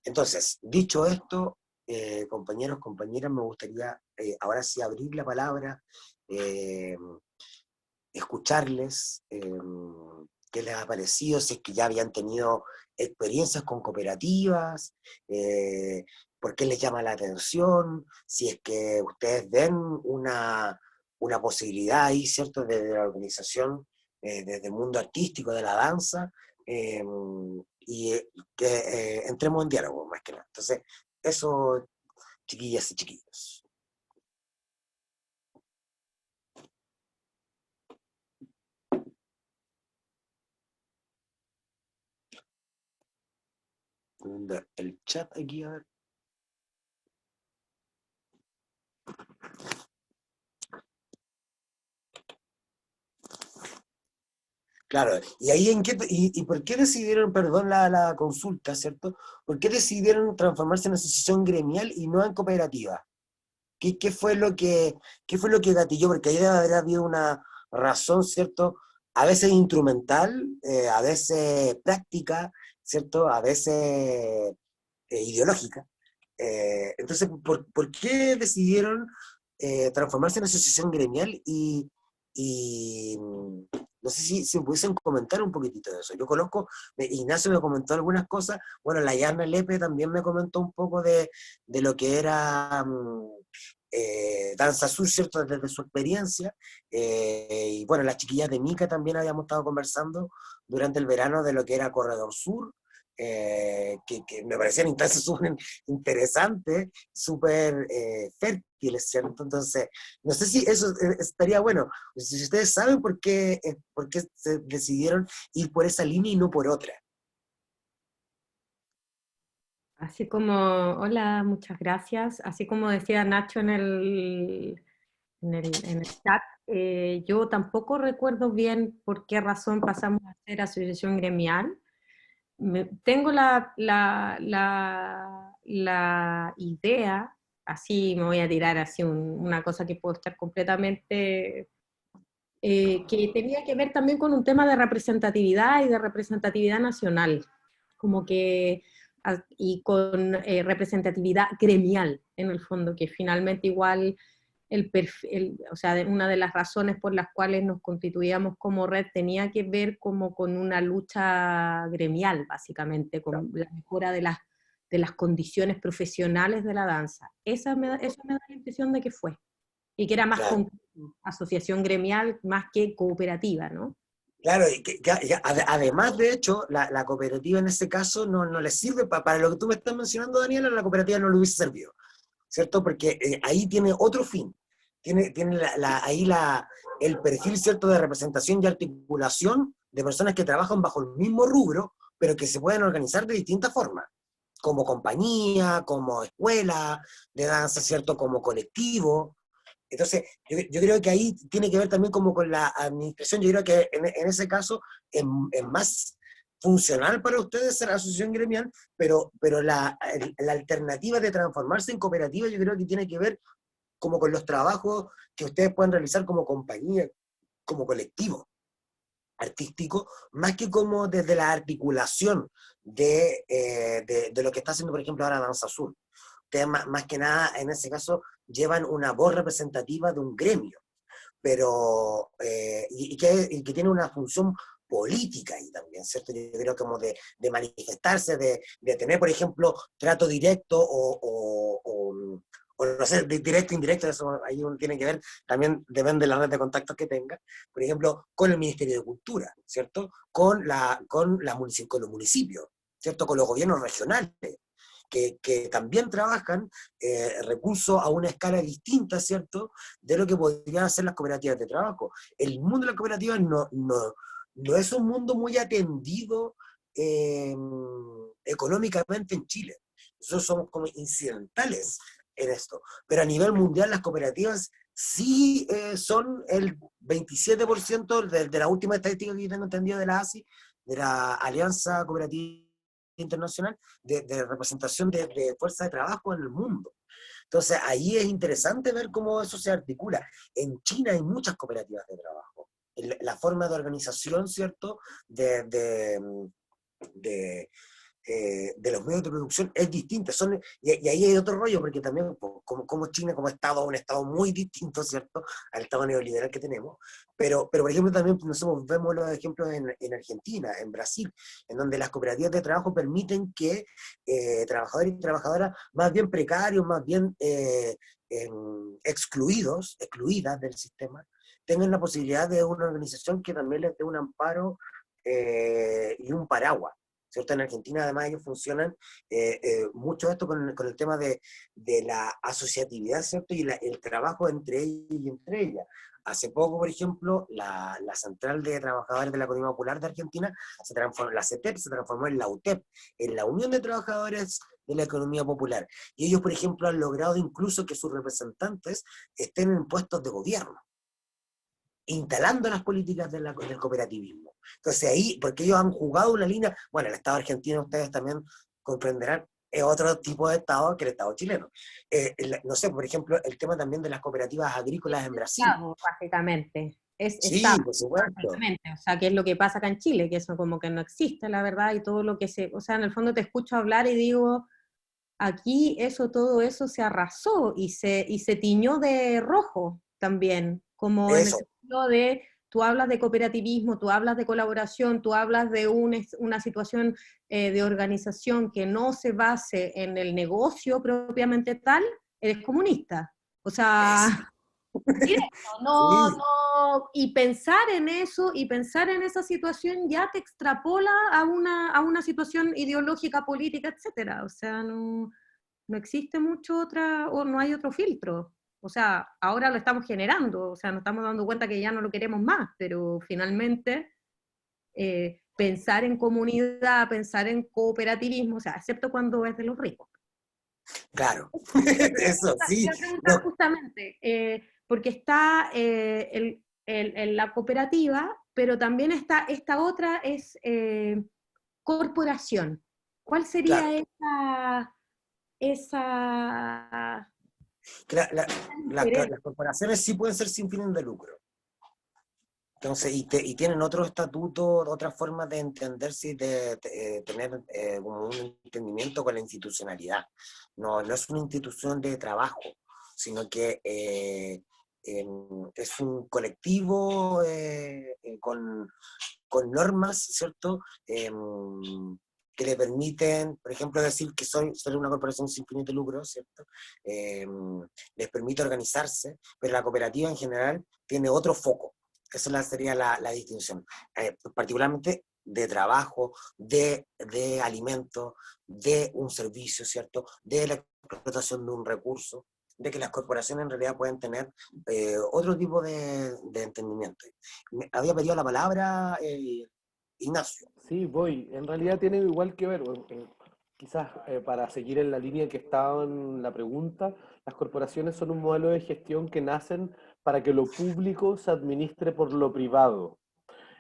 Entonces, dicho esto, compañeros, compañeras, me gustaría ahora sí abrir la palabra, escucharles, qué les ha parecido, si es que ya habían tenido experiencias con cooperativas, por qué les llama la atención, si es que ustedes ven una posibilidad ahí, ¿cierto?, de la organización, desde el mundo artístico, de la danza, y que entremos en diálogo, más que nada. Entonces, eso, chiquillas y chiquillos. El chat aquí, a ver. Claro, y ahí y por qué decidieron, perdón la consulta, ¿cierto? ¿Por qué decidieron transformarse en asociación gremial y no en cooperativa? ¿Qué fue lo que gatilló? Porque ahí debe haber habido una razón, ¿cierto? A veces instrumental, a veces práctica, ¿cierto? A veces ideológica. Entonces, ¿por qué decidieron transformarse en asociación gremial y no sé si pudiesen comentar un poquitito de eso? Yo conozco, Ignacio me comentó algunas cosas, bueno, la Yarna Lepe también me comentó un poco de lo que era Danza Sur, ¿cierto?, desde su experiencia, y bueno, las chiquillas de Mica también habíamos estado conversando durante el verano de lo que era Corredor Sur, que me parecían instancias súper interesantes, súper fértiles, ¿cierto? Entonces, no sé si eso estaría bueno, si ustedes saben por qué se decidieron ir por esa línea y no por otra. Así como, hola, muchas gracias. Así como decía Nacho en el chat, yo tampoco recuerdo bien por qué razón pasamos a ser asociación gremial. Tengo la idea, así me voy a tirar así una cosa que puedo estar completamente, que tenía que ver también con un tema de representatividad y de representatividad nacional, como que, y con representatividad gremial, en el fondo, que finalmente igual o sea, una de las razones por las cuales nos constituíamos como red tenía que ver como con una lucha gremial, básicamente, con la mejora de las condiciones profesionales de la danza. Eso me da la impresión de que fue, y que era más asociación gremial más que cooperativa, ¿no? Claro, y además, de hecho, la cooperativa en este caso no le sirve para lo que tú me estás mencionando, Daniela, la cooperativa no le hubiese servido, ¿cierto? Porque ahí tiene otro fin, tiene ahí el perfil, ¿cierto?, de representación y articulación de personas que trabajan bajo el mismo rubro, pero que se pueden organizar de distintas formas. como compañía, como escuela de danza, ¿cierto? Como colectivo. Entonces, yo creo que ahí tiene que ver también como con la administración. Yo creo que en ese caso es más funcional para ustedes ser asociación gremial, pero la alternativa de transformarse en cooperativa yo creo que tiene que ver como con los trabajos que ustedes pueden realizar como compañía, como colectivo artístico, más que como desde la articulación de lo que está haciendo, por ejemplo, ahora Danza Azul. Ustedes más que nada, en ese caso, llevan una voz representativa de un gremio, pero, y que tiene una función política ahí también, ¿cierto? Yo creo como de manifestarse, de tener, por ejemplo, trato directo o no sé, directo, indirecto, eso ahí uno tiene que ver, también depende de la red de contactos que tenga, por ejemplo, con el Ministerio de Cultura, ¿cierto? Con los municipios, ¿cierto? Con los gobiernos regionales, que también trabajan recursos a una escala distinta, ¿cierto?, de lo que podrían hacer las cooperativas de trabajo. El mundo de las cooperativas no es un mundo muy atendido eh, económicamente en Chile. Nosotros somos como incidentales en esto. Pero a nivel mundial las cooperativas sí son el 27% de la última estadística que yo tengo entendido de la ASI, de la Alianza Cooperativa Internacional, de representación de fuerza de trabajo en el mundo. Entonces ahí es interesante ver cómo eso se articula. En China hay muchas cooperativas de trabajo. La forma de organización, ¿cierto?, de, de los medios de producción es distinta. Y ahí hay otro rollo, porque también como China como Estado, un Estado muy distinto, ¿cierto?, al Estado neoliberal que tenemos. Pero por ejemplo, también nosotros vemos los ejemplos en Argentina, en Brasil, en donde las cooperativas de trabajo permiten que trabajadores y trabajadoras más bien precarios, más bien excluidas del sistema, tengan la posibilidad de una organización que también les dé un amparo y un paraguas, ¿cierto? En Argentina además ellos funcionan mucho esto con el tema de la asociatividad, ¿cierto? Y el trabajo entre ellos y entre ellas. Hace poco, por ejemplo, la Central de Trabajadores de la Economía Popular de Argentina, la CETEP, se transformó en la UTEP, en la Unión de Trabajadores de la Economía Popular. Y ellos, por ejemplo, han logrado incluso que sus representantes estén en puestos de gobierno, instalando las políticas del cooperativismo. Entonces ahí, porque ellos han jugado una línea, bueno, el Estado argentino, ustedes también comprenderán, es otro tipo de Estado que el Estado chileno. No sé, por ejemplo, el tema también de las cooperativas agrícolas en Brasil. Estado, básicamente. Es Sí, Estado, por supuesto. básicamente. O sea, que es lo que pasa acá en Chile, que eso como que no existe, la verdad, y todo lo que o sea, en el fondo te escucho hablar y digo, aquí todo eso se arrasó y se tiñó de rojo también, como en el Eso. sentido de, tú hablas de cooperativismo, tú hablas de colaboración, tú hablas de una situación de organización que no se base en el negocio propiamente tal, eres comunista. O sea, directo, no, Sí, no, y pensar en eso, y pensar en esa situación ya te extrapola a una situación ideológica, política, etcétera. O sea, no existe mucho o no hay otro filtro. O sea, ahora lo estamos generando, o sea, nos estamos dando cuenta que ya no lo queremos más, pero finalmente pensar en comunidad, pensar en cooperativismo, o sea, excepto cuando es de los ricos. claro. Eso, Te sí. iba a preguntar No, justamente, porque está la cooperativa, pero también está esta otra, es corporación. ¿Cuál sería claro. esa Que diferencia? las corporaciones sí pueden ser sin fines de lucro. Entonces, y tienen otro estatuto, otras formas de entenderse y de tener como un entendimiento con la institucionalidad. No es una institución de trabajo, sino que es un colectivo con normas, ¿cierto? Que le permiten, por ejemplo, decir que son una corporación sin fines de lucro, ¿cierto? Les permite organizarse, pero la cooperativa en general tiene otro foco. Esa sería la distinción. Particularmente de trabajo, de alimento, de un servicio, ¿cierto? De la explotación de un recurso, de que las corporaciones en realidad pueden tener otro tipo de entendimiento. Había pedido la palabra Ignacio. Sí, voy. En realidad tiene igual que ver. quizás para seguir en la línea que estaba en la pregunta, las corporaciones son un modelo de gestión que nacen para que lo público se administre por lo privado.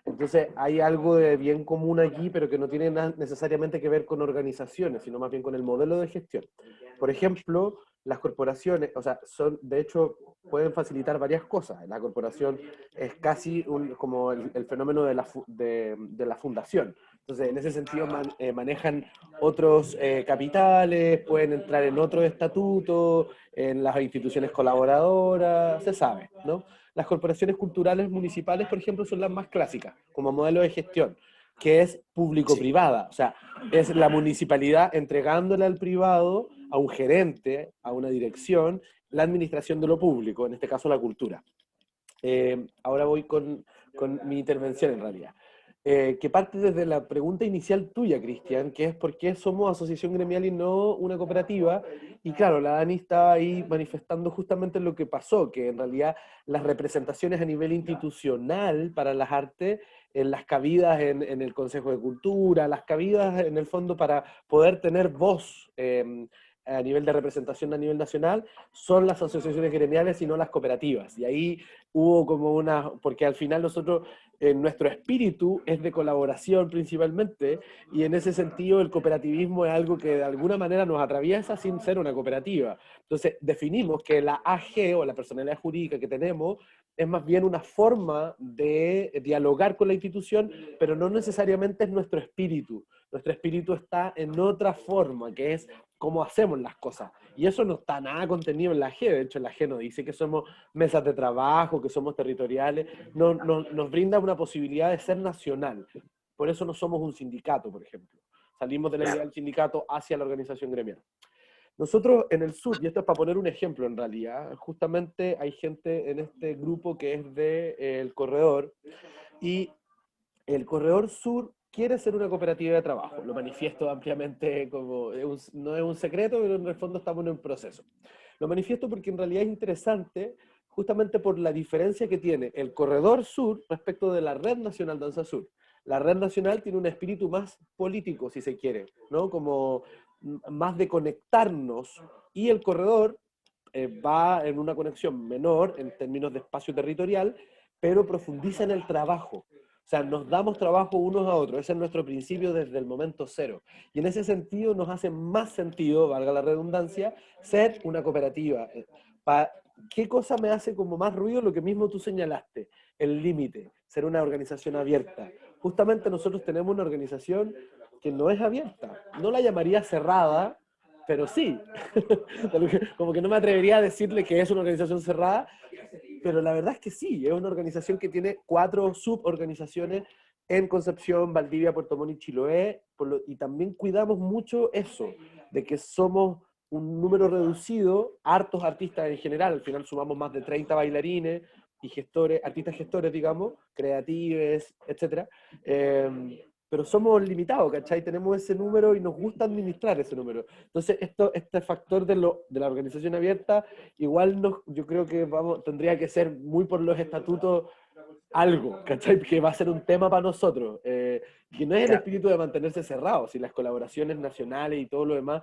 Entonces hay algo de bien común allí, pero que no tiene necesariamente que ver con organizaciones, sino más bien con el modelo de gestión. Por ejemplo, las corporaciones, o sea, de hecho, pueden facilitar varias cosas. La corporación es casi como el fenómeno de la fundación. Entonces, en ese sentido, manejan otros capitales, pueden entrar en otros estatutos, en las instituciones colaboradoras, se sabe, ¿no? Las corporaciones culturales municipales, por ejemplo, son las más clásicas, como modelo de gestión, que es Sí, público-privada. O sea, es la municipalidad entregándole al privado, a un gerente, a una dirección, la administración de lo público, en este caso la cultura. Ahora voy con mi intervención en realidad. Que parte desde la pregunta inicial tuya, Cristian, que es por qué somos asociación gremial y no una cooperativa. Y claro, la Dani estaba ahí manifestando justamente lo que pasó, que en realidad las representaciones a nivel institucional para las artes, en las cabidas en el Consejo de Cultura, las cabidas en el fondo para poder tener voz a nivel de representación a nivel nacional, son las asociaciones gremiales y no las cooperativas. Y ahí hubo como porque al final nosotros, nuestro espíritu es de colaboración principalmente, y en ese sentido el cooperativismo es algo que de alguna manera nos atraviesa sin ser una cooperativa. Entonces definimos que la AG o la personalidad jurídica que tenemos es más bien una forma de dialogar con la institución, pero no necesariamente es nuestro espíritu. Nuestro espíritu está en otra forma, que es cómo hacemos las cosas. Y eso no está nada contenido en la G. De hecho, la G nos dice que somos mesas de trabajo, que somos territoriales. Nos brinda una posibilidad de ser nacional. Por eso no somos un sindicato, por ejemplo. Salimos de la idea claro. del sindicato hacia la organización gremial. Nosotros en el sur, y esto es para poner un ejemplo en realidad, justamente hay gente en este grupo que es del Corredor, y el Corredor Sur quiere ser una cooperativa de trabajo. Lo manifiesto ampliamente como, no es un secreto, pero en el fondo estamos en un proceso. Lo manifiesto porque en realidad es interesante justamente por la diferencia que tiene el Corredor Sur respecto de la Red Nacional Danza Sur. La Red Nacional tiene un espíritu más político, si se quiere, ¿no? Como más de conectarnos, y el Corredor va en una conexión menor en términos de espacio territorial, pero profundiza en el trabajo. O sea, nos damos trabajo unos a otros. Ese es nuestro principio desde el momento cero. Y en ese sentido nos hace más sentido, valga la redundancia, ser una cooperativa. ¿Qué cosa me hace como más ruido? Lo que mismo tú señalaste, el límite, ser una organización abierta. Justamente nosotros tenemos una organización que no es abierta. No la llamaría cerrada, pero sí. Como que no me atrevería a decirle que es una organización cerrada, pero la verdad es que sí, es una organización que tiene 4 suborganizaciones en Concepción, Valdivia, Puerto Montt y Chiloé, y también cuidamos mucho eso, de que somos un número reducido, hartos artistas en general, al final sumamos más de 30 bailarines y gestores, artistas gestores, digamos, creatives, etc. Pero somos limitados, ¿cachai? Tenemos ese número y nos gusta administrar ese número. Entonces, este factor de la organización abierta, igual yo creo que tendría que ser muy por los estatutos algo, ¿cachai? Que va a ser un tema para nosotros. Que no es el espíritu de mantenerse cerrados, y las colaboraciones nacionales y todo lo demás,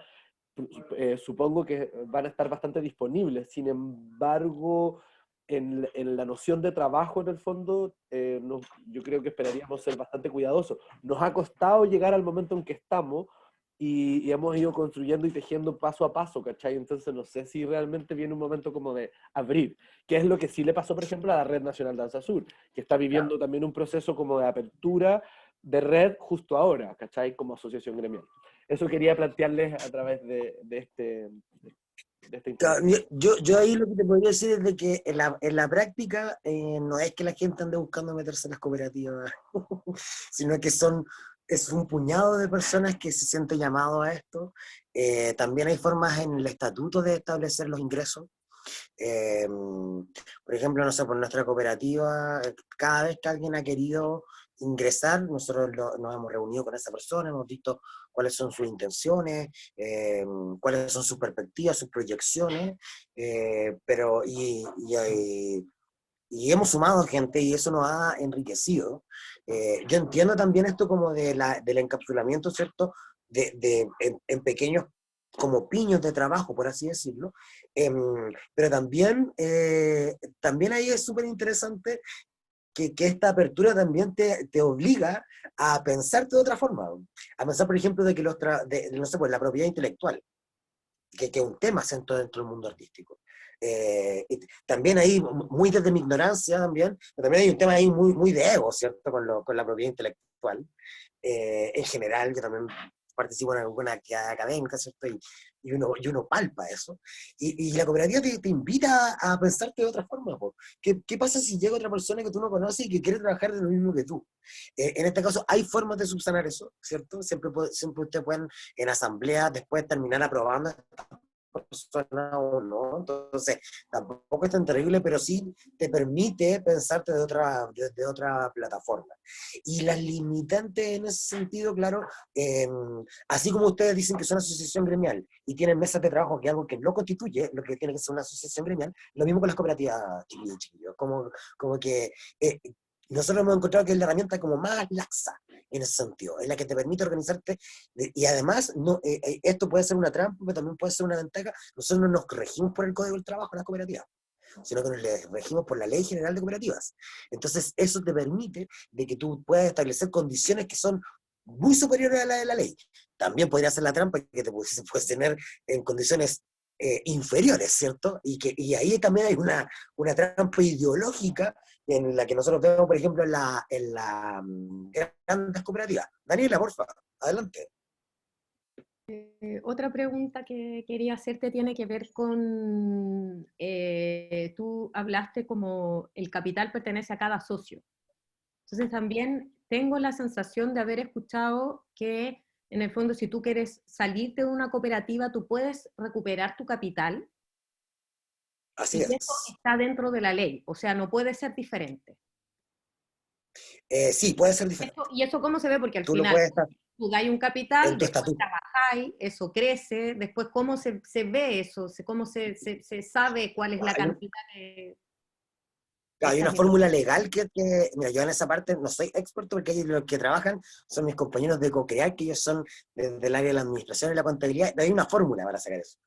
supongo que van a estar bastante disponibles. Sin embargo, en la noción de trabajo, en el fondo, yo creo que esperaríamos ser bastante cuidadosos. Nos ha costado llegar al momento en que estamos, y hemos ido construyendo y tejiendo paso a paso, ¿cachai? Entonces no sé si realmente viene un momento como de abrir, que es lo que sí le pasó, por ejemplo, a la Red Nacional Danza Sur, que está viviendo también un proceso como de apertura de red justo ahora, ¿cachai? Como asociación gremial. Eso quería plantearles a través de esta Claro, intervención. yo ahí lo que te podría decir es de que en la práctica no es que la gente ande buscando meterse en las cooperativas, sino que es un puñado de personas que se sienten llamados a esto. También hay formas en el estatuto de establecer los ingresos. Por ejemplo, no sé, por nuestra cooperativa, cada vez que alguien ha querido ingresar, nosotros nos hemos reunido con esa persona, hemos visto cuáles son sus intenciones, cuáles son sus perspectivas, sus proyecciones, y hemos sumado gente y eso nos ha enriquecido. Yo entiendo también esto como del encapsulamiento, ¿cierto? en pequeños como piños de trabajo, por así decirlo. Pero también ahí es súper interesante que esta apertura también te obliga a pensarte de otra forma, a pensar, por ejemplo, de que no sé, pues, la propiedad intelectual, que es un tema centro dentro del mundo artístico. Y también ahí, muy desde mi ignorancia también, pero también hay un tema ahí muy de ego, ¿cierto? Con la propiedad intelectual. En general, yo también participo en alguna actividad académica, ¿cierto? Y uno palpa eso. Y la cooperativa te invita a pensarte de otra forma, po. ¿Qué pasa si llega otra persona que tú no conoces y que quiere trabajar de lo mismo que tú? En este caso, hay formas de subsanar eso, ¿cierto? Siempre ustedes pueden, en asamblea, después terminar aprobando persona o no, entonces tampoco es tan terrible, pero sí te permite pensarte desde otra plataforma. Y las limitantes en ese sentido, claro, así como ustedes dicen que son asociación gremial y tienen mesas de trabajo, que es algo que no constituye lo que tiene que ser una asociación gremial, lo mismo con las cooperativas, chiquillos, como que nosotros hemos encontrado que es la herramienta como más laxa en ese sentido, en la que te permite organizarte, y además esto puede ser una trampa, pero también puede ser una ventaja. Nosotros no nos regimos por el Código del Trabajo en las cooperativas, sino que nos regimos por la Ley General de Cooperativas. Entonces eso te permite de que tú puedas establecer condiciones que son muy superiores a la de la ley. También podría ser la trampa que te puedes tener en condiciones inferiores, ¿cierto? Y ahí también hay una trampa ideológica en la que nosotros vemos, por ejemplo, en grandes cooperativas. Daniela, porfa, adelante. Otra pregunta que quería hacerte tiene que ver con, tú hablaste como el capital pertenece a cada socio. Entonces también tengo la sensación de haber escuchado que en el fondo si tú quieres salirte de una cooperativa, tú puedes recuperar tu capital Así y es. eso está dentro de la ley, o sea, no puede ser diferente. Sí, puede ser diferente. ¿Y eso cómo se ve? Porque al Tú lo final puedes estar tú dais un en capital, tu después estatuto. trabajáis, eso crece, después cómo se ve eso, cómo se sabe cuál es la Hay, cantidad de hay una hectáreas. fórmula legal mira, yo en esa parte no soy experto porque ellos los que trabajan son mis compañeros de CoCrear, que ellos son del área de la administración y la contabilidad, hay una fórmula para sacar eso.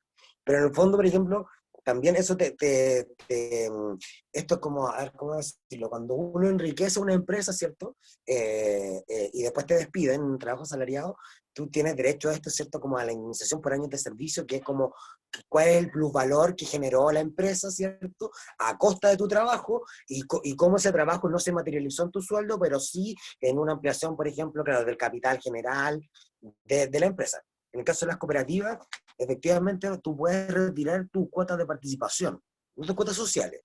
Pero en el fondo, por ejemplo, también eso esto es como, a ver, ¿cómo decirlo? Cuando uno enriquece una empresa, ¿cierto? Y después te despiden en un trabajo asalariado, tú tienes derecho a esto, ¿cierto? Como a la indemnización por años de servicio, que es como cuál es el plusvalor que generó la empresa, ¿cierto? A costa de tu trabajo y cómo ese trabajo no se materializó en tu sueldo, pero sí en una ampliación, por ejemplo, claro, del capital general de la empresa. En el caso de las cooperativas, efectivamente tú puedes retirar tus cuotas de participación, no tus cuotas sociales.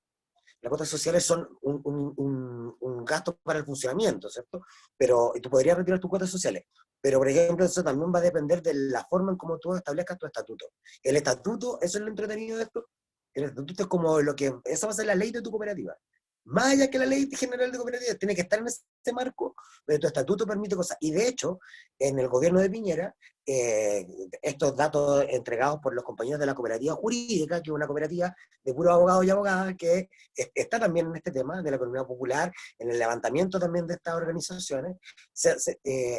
Las cuotas sociales son un gasto para el funcionamiento, ¿cierto? Pero tú podrías retirar tus cuotas sociales. Pero, por ejemplo, eso también va a depender de la forma en cómo tú establezcas tu estatuto. El estatuto, eso es lo entretenido de esto, el estatuto es como esa va a ser la ley de tu cooperativa. Más allá que la ley general de cooperativas, tiene que estar en ese marco, pero tu estatuto permite cosas. Y de hecho, en el gobierno de Piñera, estos datos entregados por los compañeros de la cooperativa jurídica, que es una cooperativa de puros abogados y abogadas, que está también en este tema de la economía popular, en el levantamiento también de estas organizaciones,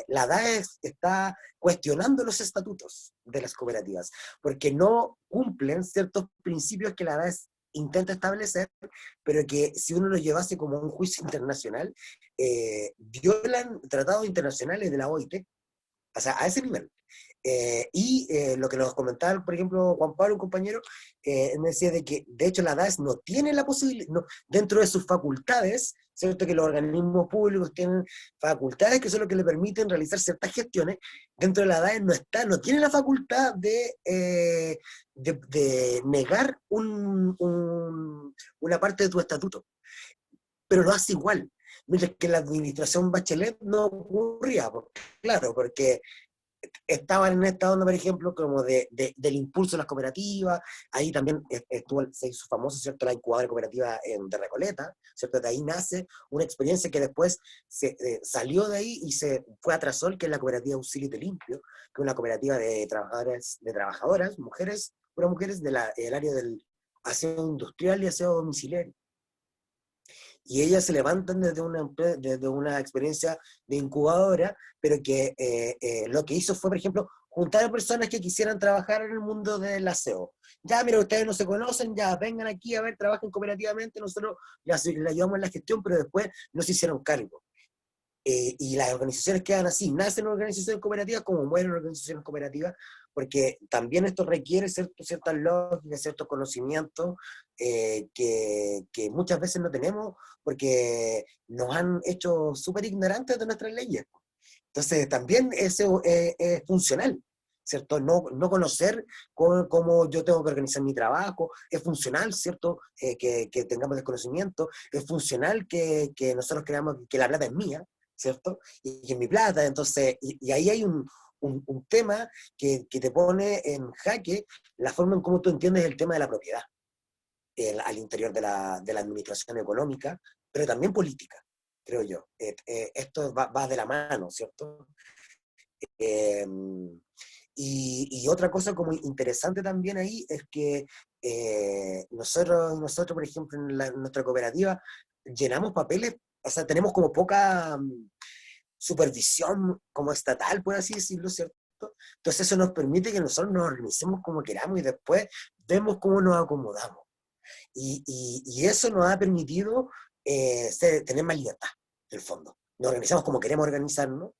la DAE está cuestionando los estatutos de las cooperativas, porque no cumplen ciertos principios que la DAE intenta establecer, pero que si uno lo llevase como un juicio internacional, violan tratados internacionales de la OIT, o sea, a ese nivel. Lo que nos comentaba, por ejemplo, Juan Pablo, un compañero, me decía de que, de hecho, la DAES no tiene la posibilidad, dentro de sus facultades, ¿cierto? Que los organismos públicos tienen facultades que son lo que le permiten realizar ciertas gestiones, dentro de la DAES no tiene la facultad de negar una parte de tu estatuto, pero lo hace igual. Mientras que en la administración Bachelet no ocurría, claro, porque estaban en esta onda, por ejemplo, como del impulso de las cooperativas, ahí también se hizo famoso, ¿cierto?, la incubadora cooperativa de Recoleta, ¿cierto?, de ahí nace una experiencia que después salió de ahí y se fue a Trasol, que es la cooperativa Auxilio Te Limpio, que es una cooperativa de trabajadoras, mujeres, puras mujeres del área del aseo industrial y aseo domiciliario. Y ellas se levantan desde una experiencia de incubadora, pero que lo que hizo fue, por ejemplo, juntar a personas que quisieran trabajar en el mundo del aseo. Ya, mira, ustedes no se conocen, ya vengan aquí a ver, trabajen cooperativamente, nosotros les ayudamos en la gestión, pero después no se hicieron cargo. Y las organizaciones quedan así, nacen organizaciones cooperativas como mueren organizaciones cooperativas, porque también esto requiere ciertas lógicas, ciertos conocimientos que muchas veces no tenemos porque nos han hecho súper ignorantes de nuestras leyes. Entonces también eso es funcional, ¿cierto? No conocer cómo yo tengo que organizar mi trabajo, es funcional, ¿cierto? Que tengamos desconocimiento, es funcional que nosotros creamos que la plata es mía, ¿cierto? Y que es mi plata, entonces, y ahí hay un tema que te pone en jaque la forma en cómo tú entiendes el tema de la propiedad al interior de la administración económica, pero también política, creo yo. Esto va de la mano, ¿cierto? Y otra cosa como interesante también ahí es que nosotros, por ejemplo, en nuestra cooperativa, llenamos papeles, o sea, tenemos como poca supervisión como estatal, por así decirlo, ¿cierto? Entonces eso nos permite que nosotros nos organicemos como queramos y después vemos cómo nos acomodamos. Y eso nos ha permitido tener más libertad, en el fondo. Nos organizamos como queremos organizarnos,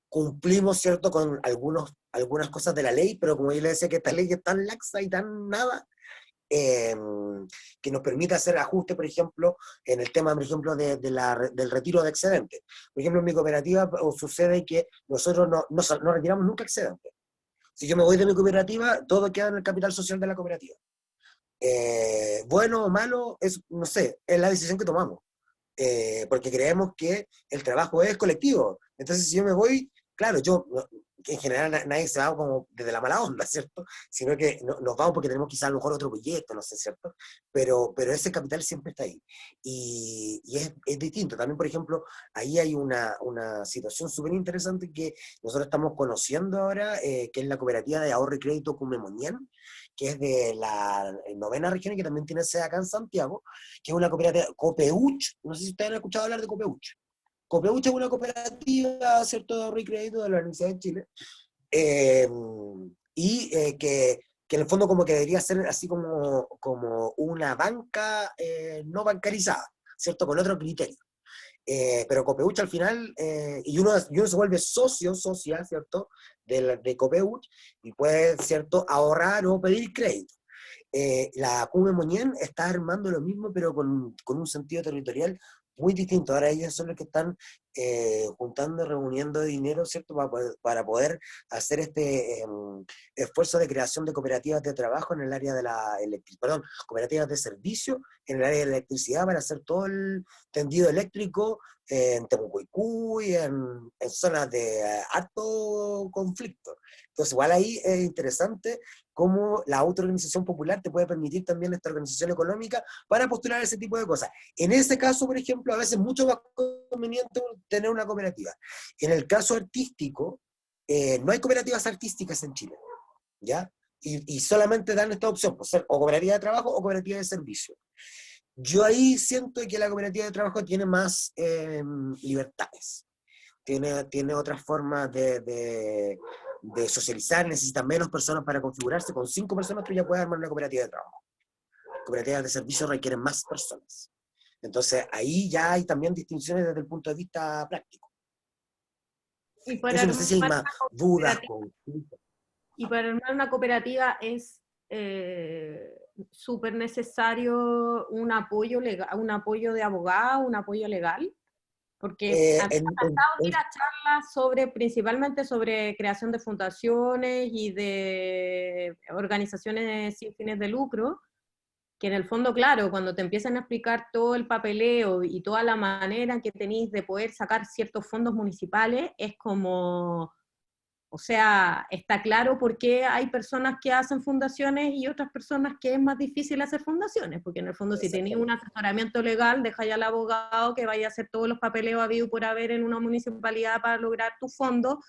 cumplimos, ¿cierto?, con algunas cosas de la ley, pero como yo le decía que esta ley es tan laxa y tan nada, que nos permite hacer ajustes, por ejemplo, en el tema, por ejemplo, del retiro de excedentes. Por ejemplo, en mi cooperativa sucede que nosotros no retiramos nunca excedentes. Si yo me voy de mi cooperativa, todo queda en el capital social de la cooperativa. Bueno o malo, no sé, es la decisión que tomamos. Porque creemos que el trabajo es colectivo. Entonces, si yo me voy, claro, que en general nadie se va como desde la mala onda, ¿cierto? Sino que nos vamos porque tenemos quizás a lo mejor otro proyecto, no sé, ¿cierto? Pero ese capital siempre está ahí. Y es distinto. También, por ejemplo, ahí hay una situación súper interesante que nosotros estamos conociendo ahora, que es la cooperativa de ahorro y crédito Cumemoñán, que es de la 9ª región y que también tiene sede acá en Santiago, que es una cooperativa, Copeuch, no sé si ustedes han escuchado hablar de Copeuch. Copeuch es una cooperativa, ¿cierto?, de ahorro y crédito de la Universidad de Chile, que en el fondo como que debería ser así como una banca no bancarizada, ¿cierto?, con otro criterio. Pero Copeuch al final, y uno se vuelve socia, ¿cierto?, de Copeuch, y puede, ¿cierto?, ahorrar o pedir crédito. La Cumemoñán está armando lo mismo, pero con un sentido territorial muy distinto. Ahora ellos son los que están juntando, reuniendo dinero, ¿cierto?, para poder hacer este esfuerzo de creación de cooperativas de trabajo en el área de la cooperativas de servicio en el área de la electricidad, para hacer todo el tendido eléctrico en Temucuicú en zonas de alto conflicto. Entonces, igual ahí es interesante cómo la autoorganización popular te puede permitir también esta organización económica para postular ese tipo de cosas. En ese caso, por ejemplo, a veces es mucho más conveniente tener una cooperativa. En el caso artístico, no hay cooperativas artísticas en Chile, ¿ya? Y solamente dan esta opción, pues, ser o cooperativa de trabajo o cooperativa de servicio. Yo ahí siento que la cooperativa de trabajo tiene más libertades, tiene otras formas de socializar, necesita menos personas para configurarse. Con 5 personas tú ya puedes armar una cooperativa de trabajo. Cooperativas de servicio requieren más personas. Entonces ahí ya hay también distinciones desde el punto de vista práctico. Y para Entonces no sé si hay más dudas. Y para armar una cooperativa es súper necesario un apoyo legal, un apoyo de abogado, un apoyo legal, porque a mí me ha pasado ir a charlas principalmente sobre creación de fundaciones y de organizaciones sin fines de lucro, que en el fondo, claro, cuando te empiezan a explicar todo el papeleo y toda la manera que tenéis de poder sacar ciertos fondos municipales, es como, o sea, está claro por qué hay personas que hacen fundaciones y otras personas que es más difícil hacer fundaciones, porque en el fondo si tenéis un asesoramiento legal, deja ya al abogado que vaya a hacer todos los papeleos habido por haber en una municipalidad para lograr tu fondo,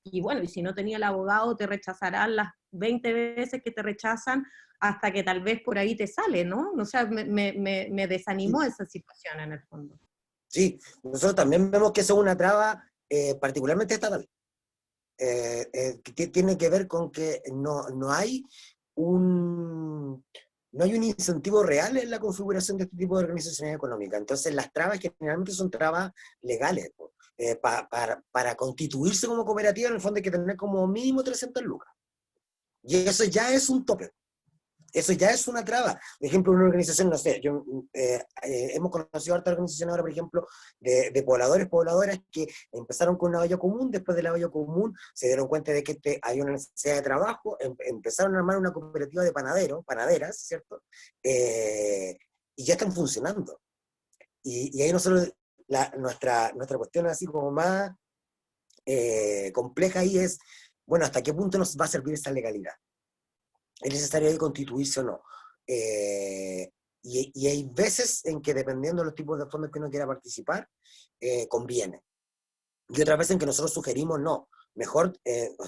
y bueno, y si no tenía el abogado te rechazarán las 20 veces que te rechazan hasta que tal vez por ahí te sale, ¿no? O sea, me desanimó esa situación en el fondo. Sí, nosotros también vemos que eso es una traba particularmente estatal. que tiene que ver con que no hay un incentivo real en la configuración de este tipo de organizaciones económicas. Entonces las trabas generalmente son trabas legales. Para constituirse como cooperativa, en el fondo hay que tener como mínimo 300 lucas. Y eso ya es un tope. Eso ya es una traba. Por ejemplo, una organización, no sé, hemos conocido harta organización ahora, por ejemplo, de pobladoras que empezaron con una olla común, después de la olla común se dieron cuenta de que había una necesidad de trabajo, empezaron a armar una cooperativa de panaderas, ¿cierto? Y ya están funcionando. Y ahí nosotros, nuestra cuestión así como más compleja ahí es, bueno, ¿hasta qué punto nos va a servir esa legalidad? ¿Es necesario constituirse o no? Y hay veces en que, dependiendo de los tipos de fondos que uno quiera participar, conviene. Y otras veces en que nosotros sugerimos no. Mejor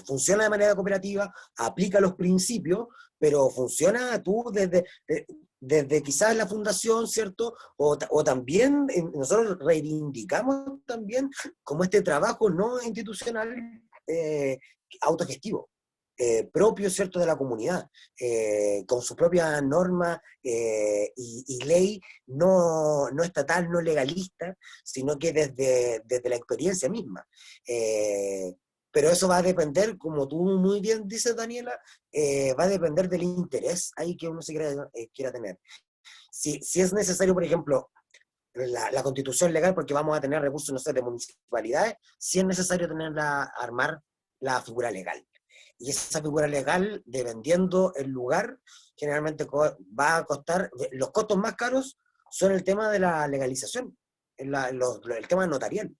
funciona de manera cooperativa, aplica los principios, pero funciona tú desde quizás la fundación, ¿cierto? O también nosotros reivindicamos también como este trabajo no institucional autogestivo. Propio, ¿cierto?, de la comunidad, con su propia norma y ley no estatal, no legalista, sino que desde la experiencia misma. Pero eso va a depender, como tú muy bien dices, Daniela, va a depender del interés ahí que uno se quiera tener. Si es necesario, por ejemplo, la constitución legal, porque vamos a tener recursos, no sé, de municipalidades, si es necesario armar la figura legal. Y esa figura legal, dependiendo el lugar, generalmente va a costar, los costos más caros son el tema de la legalización, el tema notarial.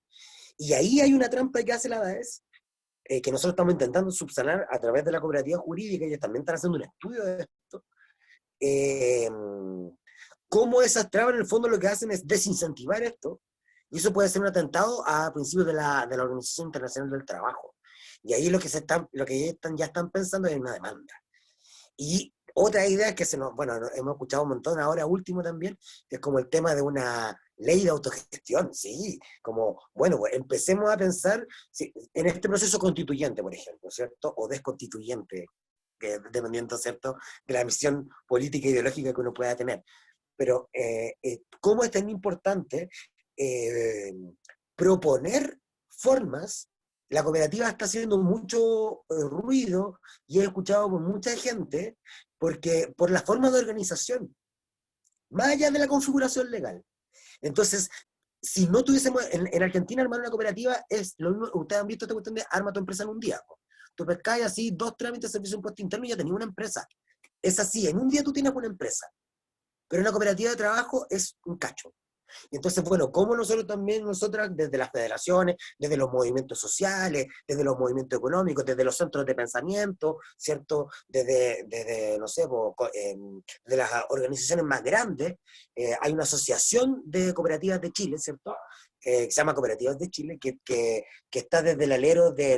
Y ahí hay una trampa que hace la DAES, que nosotros estamos intentando subsanar a través de la cooperativa jurídica, y ellos también están haciendo un estudio de esto. Cómo esas trabas en el fondo lo que hacen es desincentivar esto, y eso puede ser un atentado a principios de la Organización Internacional del Trabajo. Y ahí lo que ya están pensando es una demanda. Y otra idea que hemos escuchado un montón ahora último también, es como el tema de una ley de autogestión, sí, como, bueno, pues empecemos a pensar en este proceso constituyente, por ejemplo, ¿cierto? O desconstituyente, dependiendo, ¿cierto?, de la misión política e ideológica que uno pueda tener. Pero, ¿cómo es tan importante proponer formas? La cooperativa está haciendo mucho ruido y he escuchado por mucha gente por la forma de organización, más allá de la configuración legal. Entonces, si no tuviésemos, en Argentina armar una cooperativa es lo mismo. Ustedes han visto esta cuestión de arma tu empresa en un día. Tú pescas así 2 trámites de servicio de impuesto interno y ya tenías una empresa. Es así, en un día tú tienes una empresa. Pero una cooperativa de trabajo es un cacho. Entonces, bueno, como nosotras, desde las federaciones, desde los movimientos sociales, desde los movimientos económicos, desde los centros de pensamiento, ¿cierto? Desde no sé, de las organizaciones más grandes, hay una asociación de cooperativas de Chile, ¿cierto? Que se llama Cooperativas de Chile, que está desde el alero de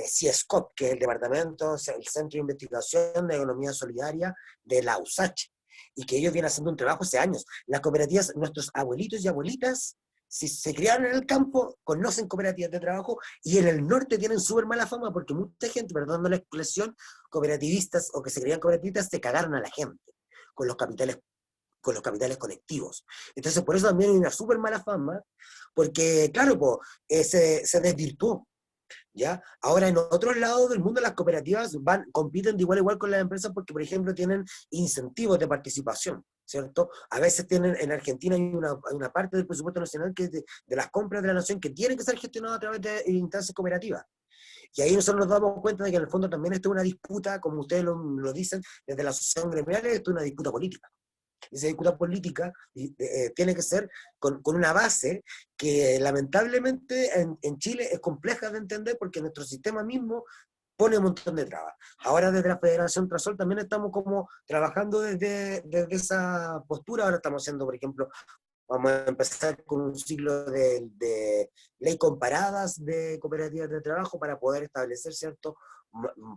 CIESCOP, que es el departamento, el Centro de Investigación de Economía Solidaria de la USACH, y que ellos vienen haciendo un trabajo hace años. Las cooperativas, nuestros abuelitos y abuelitas, si se criaron en el campo, conocen cooperativas de trabajo, y en el norte tienen súper mala fama, porque mucha gente, perdonando la expresión, cooperativistas o que se creían cooperativistas, se cagaron a la gente con los capitales colectivos. Entonces, por eso también hay una súper mala fama, porque, claro, se desvirtuó. ¿Ya? Ahora, en otros lados del mundo, las cooperativas compiten de igual a igual con las empresas porque, por ejemplo, tienen incentivos de participación, ¿cierto? A veces en Argentina hay una parte del presupuesto nacional que es de las compras de la nación que tienen que ser gestionadas a través de instancias cooperativas. Y ahí nosotros nos damos cuenta de que en el fondo también esto es una disputa, como ustedes lo dicen, desde la asociación gremial, esto es una disputa política. Esa disputa política tiene que ser con una base que lamentablemente en Chile es compleja de entender porque nuestro sistema mismo pone un montón de trabas. Ahora desde la Federación Trasol también estamos como trabajando desde esa postura. Ahora estamos haciendo, por ejemplo, vamos a empezar con un ciclo de ley comparadas de cooperativas de trabajo para poder establecer, ¿cierto?,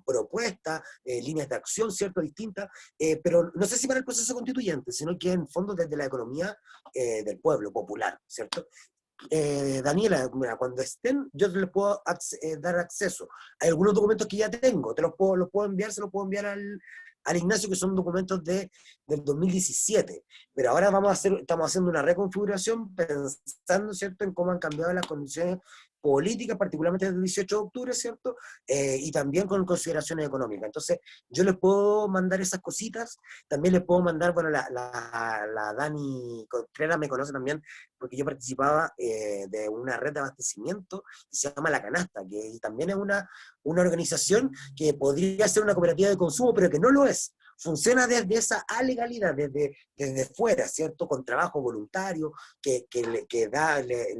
propuestas, líneas de acción, ¿cierto?, distintas, pero no sé si para el proceso constituyente, sino que en fondo desde la economía del pueblo popular, ¿cierto? Daniela, mira, cuando estén, yo te les puedo dar acceso. Hay algunos documentos que ya tengo, los puedo enviar, se los puedo enviar al Ignacio, que son documentos del 2017. Pero ahora estamos haciendo una reconfiguración pensando, ¿cierto?, en cómo han cambiado las condiciones políticas, particularmente desde el 18 de octubre, ¿cierto? Y también con consideraciones económicas. Entonces, yo les puedo mandar esas cositas, también les puedo mandar, bueno, la Dani Contreras me conoce también, porque yo participaba de una red de abastecimiento que se llama La Canasta, que también es una organización que podría ser una cooperativa de consumo, pero que no lo es. Funciona desde esa alegalidad, desde fuera, ¿cierto? Con trabajo voluntario, que le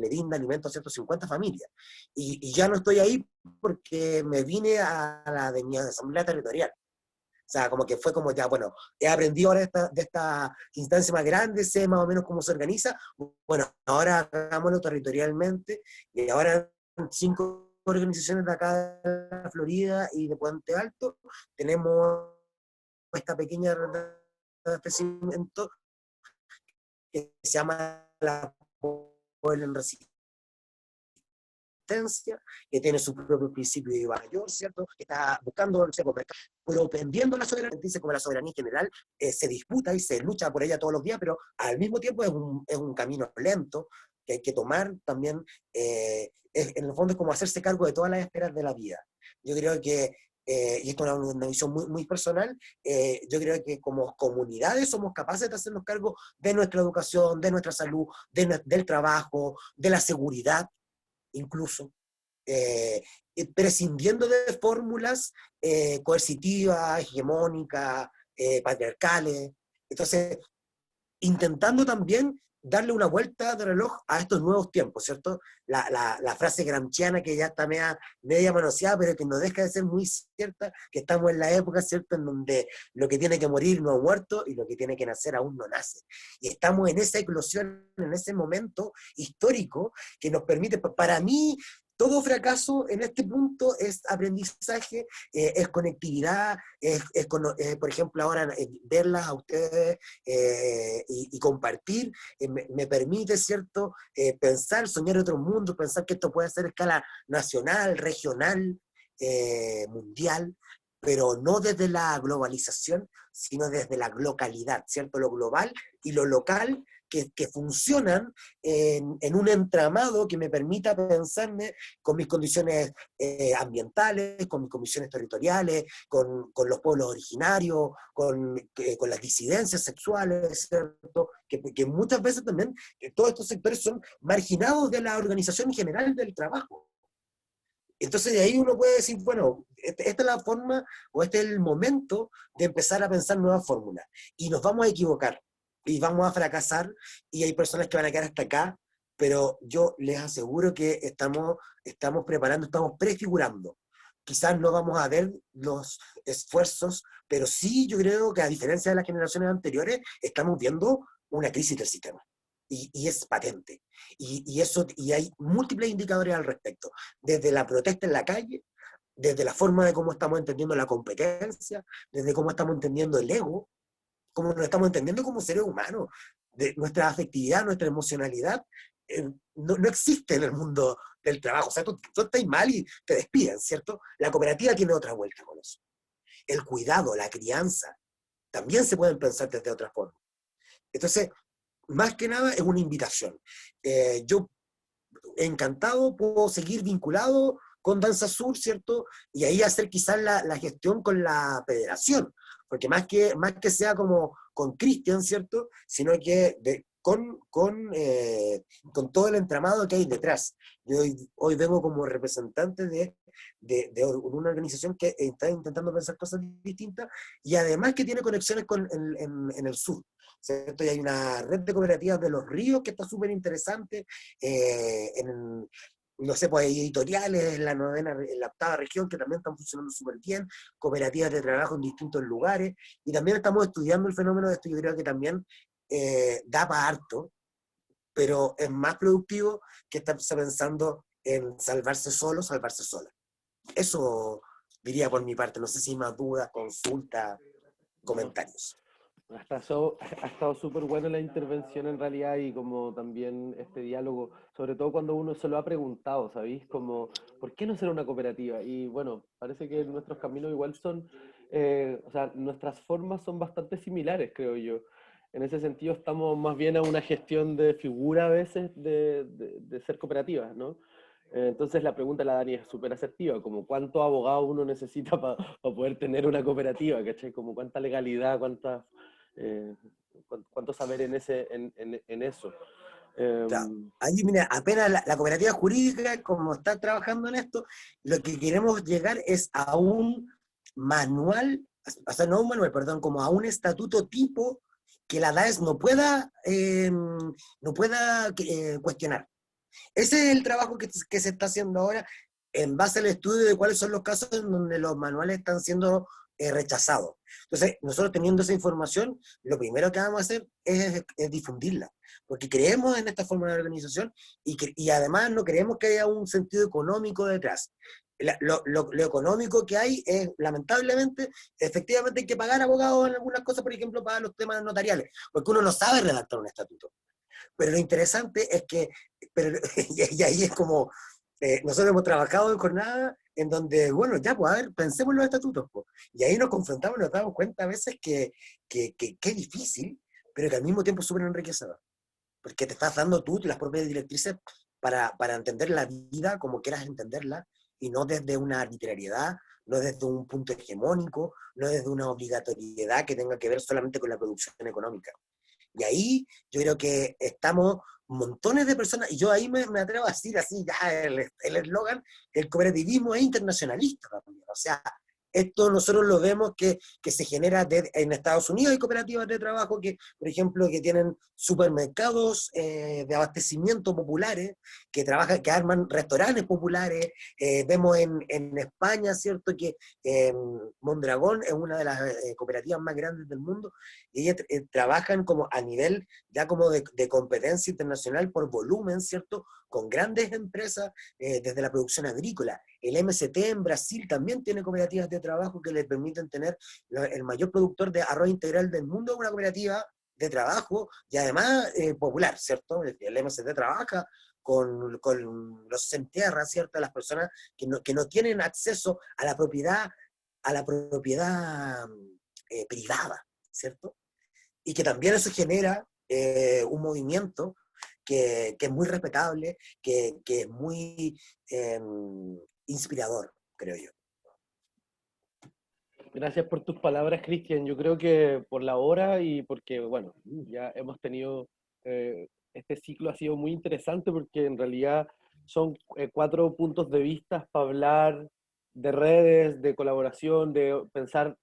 brinda alimento a 150 familias. Y ya no estoy ahí porque me vine de mi asamblea territorial. O sea, como que fue como ya, bueno, he aprendido ahora de esta instancia más grande, sé más o menos cómo se organiza, bueno, ahora hagámoslo territorialmente, y ahora 5 organizaciones de acá de la Florida y de Puente Alto, tenemos esta pequeña red de abastecimiento que se llama la Puebla en Resistencia, que tiene su propio principio de mayor, ¿cierto? Que está buscando, no sé, propendiendo la soberanía, dice como la soberanía general se disputa y se lucha por ella todos los días, pero al mismo tiempo es un camino lento que hay que tomar también, en el fondo es como hacerse cargo de todas las esferas de la vida. Yo creo que, y esto es una visión muy, muy personal, yo creo que como comunidades somos capaces de hacernos cargo de nuestra educación, de nuestra salud, del trabajo, de la seguridad, incluso, prescindiendo de fórmulas coercitivas, hegemónicas, patriarcales. Entonces, intentando también darle una vuelta de reloj a estos nuevos tiempos, ¿cierto? La frase gramsciana que ya está media manoseada, pero que no deja de ser muy cierta, que estamos en la época, ¿cierto?, en donde lo que tiene que morir no ha muerto y lo que tiene que nacer aún no nace. Y estamos en esa eclosión, en ese momento histórico que nos permite, para mí, todo fracaso en este punto es aprendizaje, es conectividad, por ejemplo, ahora verlas a ustedes y compartir, me permite, ¿cierto?, pensar, soñar otro mundo, pensar que esto puede ser a escala nacional, regional, mundial, pero no desde la globalización, sino desde la localidad, ¿cierto? Lo global y lo local que funcionan en un entramado que me permita pensarme con mis condiciones ambientales, con mis condiciones territoriales, con los pueblos originarios, con las disidencias sexuales, ¿cierto? Que muchas veces también todos estos sectores son marginados de la organización general del trabajo. Entonces de ahí uno puede decir, bueno, esta es la forma o este es el momento de empezar a pensar nuevas fórmulas. Y nos vamos a equivocar y vamos a fracasar y hay personas que van a quedar hasta acá, pero yo les aseguro que estamos preparando, estamos prefigurando. Quizás no vamos a ver los esfuerzos, pero sí yo creo que a diferencia de las generaciones anteriores, estamos viendo una crisis del sistema. Y es patente. Y hay múltiples indicadores al respecto. Desde la protesta en la calle, desde la forma de cómo estamos entendiendo la competencia, desde cómo estamos entendiendo el ego, cómo nos estamos entendiendo como seres humanos, de nuestra afectividad, nuestra emocionalidad, no existe en el mundo del trabajo. O sea, tú estás mal y te despiden, ¿cierto? La cooperativa tiene otra vuelta con eso. El cuidado, la crianza, también se pueden pensar desde otra forma. Entonces, más que nada es una invitación. Yo encantado puedo seguir vinculado con Danza Sur, ¿cierto? Y ahí hacer quizás la gestión con la federación, porque más que sea como con Cristian, ¿cierto? Sino que con todo el entramado que hay detrás. Yo hoy vengo como representante de una organización que está intentando pensar cosas distintas y además que tiene conexiones en el sur, ¿cierto? Y hay una red de cooperativas de los ríos que está súper interesante, no sé, pues hay editoriales en en la octava región que también están funcionando súper bien, cooperativas de trabajo en distintos lugares, y también estamos estudiando el fenómeno de esto. Yo creo que también da para harto, pero es más productivo que estarse pensando en salvarse solo, salvarse sola. Eso diría por mi parte. No sé si hay más dudas, consultas, comentarios. Ha estado súper buena la intervención en realidad y como también este diálogo, sobre todo cuando uno se lo ha preguntado, ¿sabéis? Como, ¿por qué no ser una cooperativa? Y bueno, parece que nuestros caminos igual son, o sea, nuestras formas son bastante similares, creo yo. En ese sentido estamos más bien a una gestión de figura a veces de ser cooperativas, ¿no? Entonces la pregunta de la Dani es súper asertiva, como cuánto abogado uno necesita para poder tener una cooperativa, ¿cachai? Como cuánta legalidad, eh, cuánto saber en eso. Claro. Em, Allí, mira, apenas la cooperativa jurídica, como está trabajando en esto, lo que queremos llegar es a un manual, o sea, no un manual, perdón, como a un estatuto tipo que la DAES no pueda cuestionar. Ese es el trabajo que se está haciendo ahora en base al estudio de cuáles son los casos en donde los manuales están siendo rechazados. Entonces, nosotros teniendo esa información, lo primero que vamos a hacer es difundirla, porque creemos en esta forma de organización y además no creemos que haya un sentido económico detrás. Lo económico que hay es, lamentablemente, efectivamente hay que pagar abogados en algunas cosas, por ejemplo, para los temas notariales, porque uno no sabe redactar un estatuto. Pero lo interesante es que, pero, y ahí es como, nosotros hemos trabajado en jornada en donde, bueno, ya, pues a ver, pensemos en los estatutos, pues. Y ahí nos confrontamos y nos damos cuenta a veces que es difícil, pero que al mismo tiempo es súper enriquecedor, porque te estás dando tú las propias directrices para entender la vida como quieras entenderla, y no desde una arbitrariedad, no desde un punto hegemónico, no desde una obligatoriedad que tenga que ver solamente con la producción económica. Y ahí yo creo que estamos montones de personas, y yo ahí me atrevo a decir así, ya el eslogan, el cooperativismo es internacionalista también. O sea, esto nosotros lo vemos que se genera en Estados Unidos. Hay cooperativas de trabajo que, por ejemplo, que tienen supermercados de abastecimiento populares, que trabajan, que arman restaurantes populares. Vemos en España, ¿cierto?, que Mondragón es una de las cooperativas más grandes del mundo, y ellas trabajan como a nivel ya como de competencia internacional por volumen, ¿cierto?, con grandes empresas desde la producción agrícola. El MST en Brasil también tiene cooperativas de trabajo que le permiten tener el mayor productor de arroz integral del mundo, una cooperativa de trabajo y además popular, ¿cierto? El MST trabaja con los sin tierra, ¿cierto? Las personas que no tienen acceso a la propiedad privada, ¿cierto? Y que también eso genera un movimiento que es muy respetable, que es muy inspirador, creo yo. Gracias por tus palabras, Cristian. Yo creo que por la hora y porque, bueno, ya hemos tenido, este ciclo ha sido muy interesante porque en realidad son 4 puntos de vista para hablar de redes, de colaboración, de pensar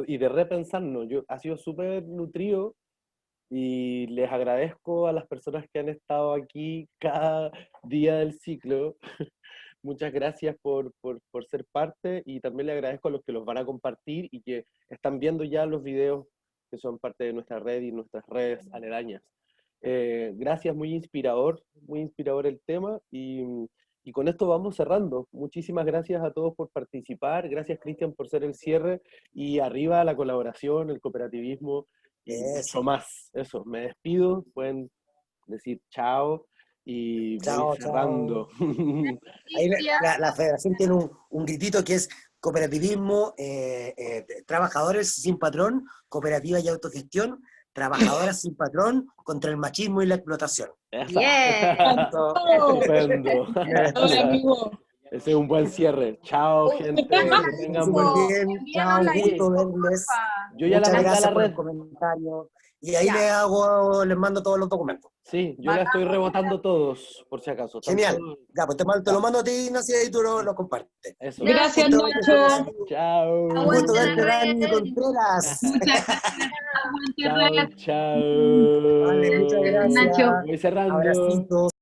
y de repensarnos. Ha sido súper nutrido y les agradezco a las personas que han estado aquí cada día del ciclo. Muchas gracias por ser parte y también le agradezco a los que los van a compartir y que están viendo ya los videos que son parte de nuestra red y nuestras redes aledañas. Gracias, muy inspirador el tema y con esto vamos cerrando. Muchísimas gracias a todos por participar, gracias Cristian por ser el cierre y arriba la colaboración, el cooperativismo y mucho más. Eso, me despido, pueden decir chao. Y voy Chao, cerrando. chao. Ahí la federación tiene un gritito que es cooperativismo, trabajadores sin patrón, cooperativa y autogestión, trabajadoras sin patrón contra el machismo y la explotación. Esa. Yeah. Estupendo. Hola, amigo. Ese es un buen cierre. Chao, gente. Que tengan Súper buen... bien, chao, Envíanos la gusto info, verles. porfa. Yo ya la Muchas mandé a la gracias por red. el comentario. Y ahí Ya. les mando todos los documentos. Sí, yo la Bacán, estoy muchas rebotando todos, por si acaso. Están Genial. todos... Ya, pues te Ya, lo mando a ti, Ignacio, y tú lo compartes. eso. gracias. Gracias, Gusto verte, Nacho. Chao. un gusto Aguante la verte, Dani red. Contreras. Muchas gracias. Aguante, Chao, Red. chao. Vale, muchas Nacho. gracias. Voy cerrando. Abracitos.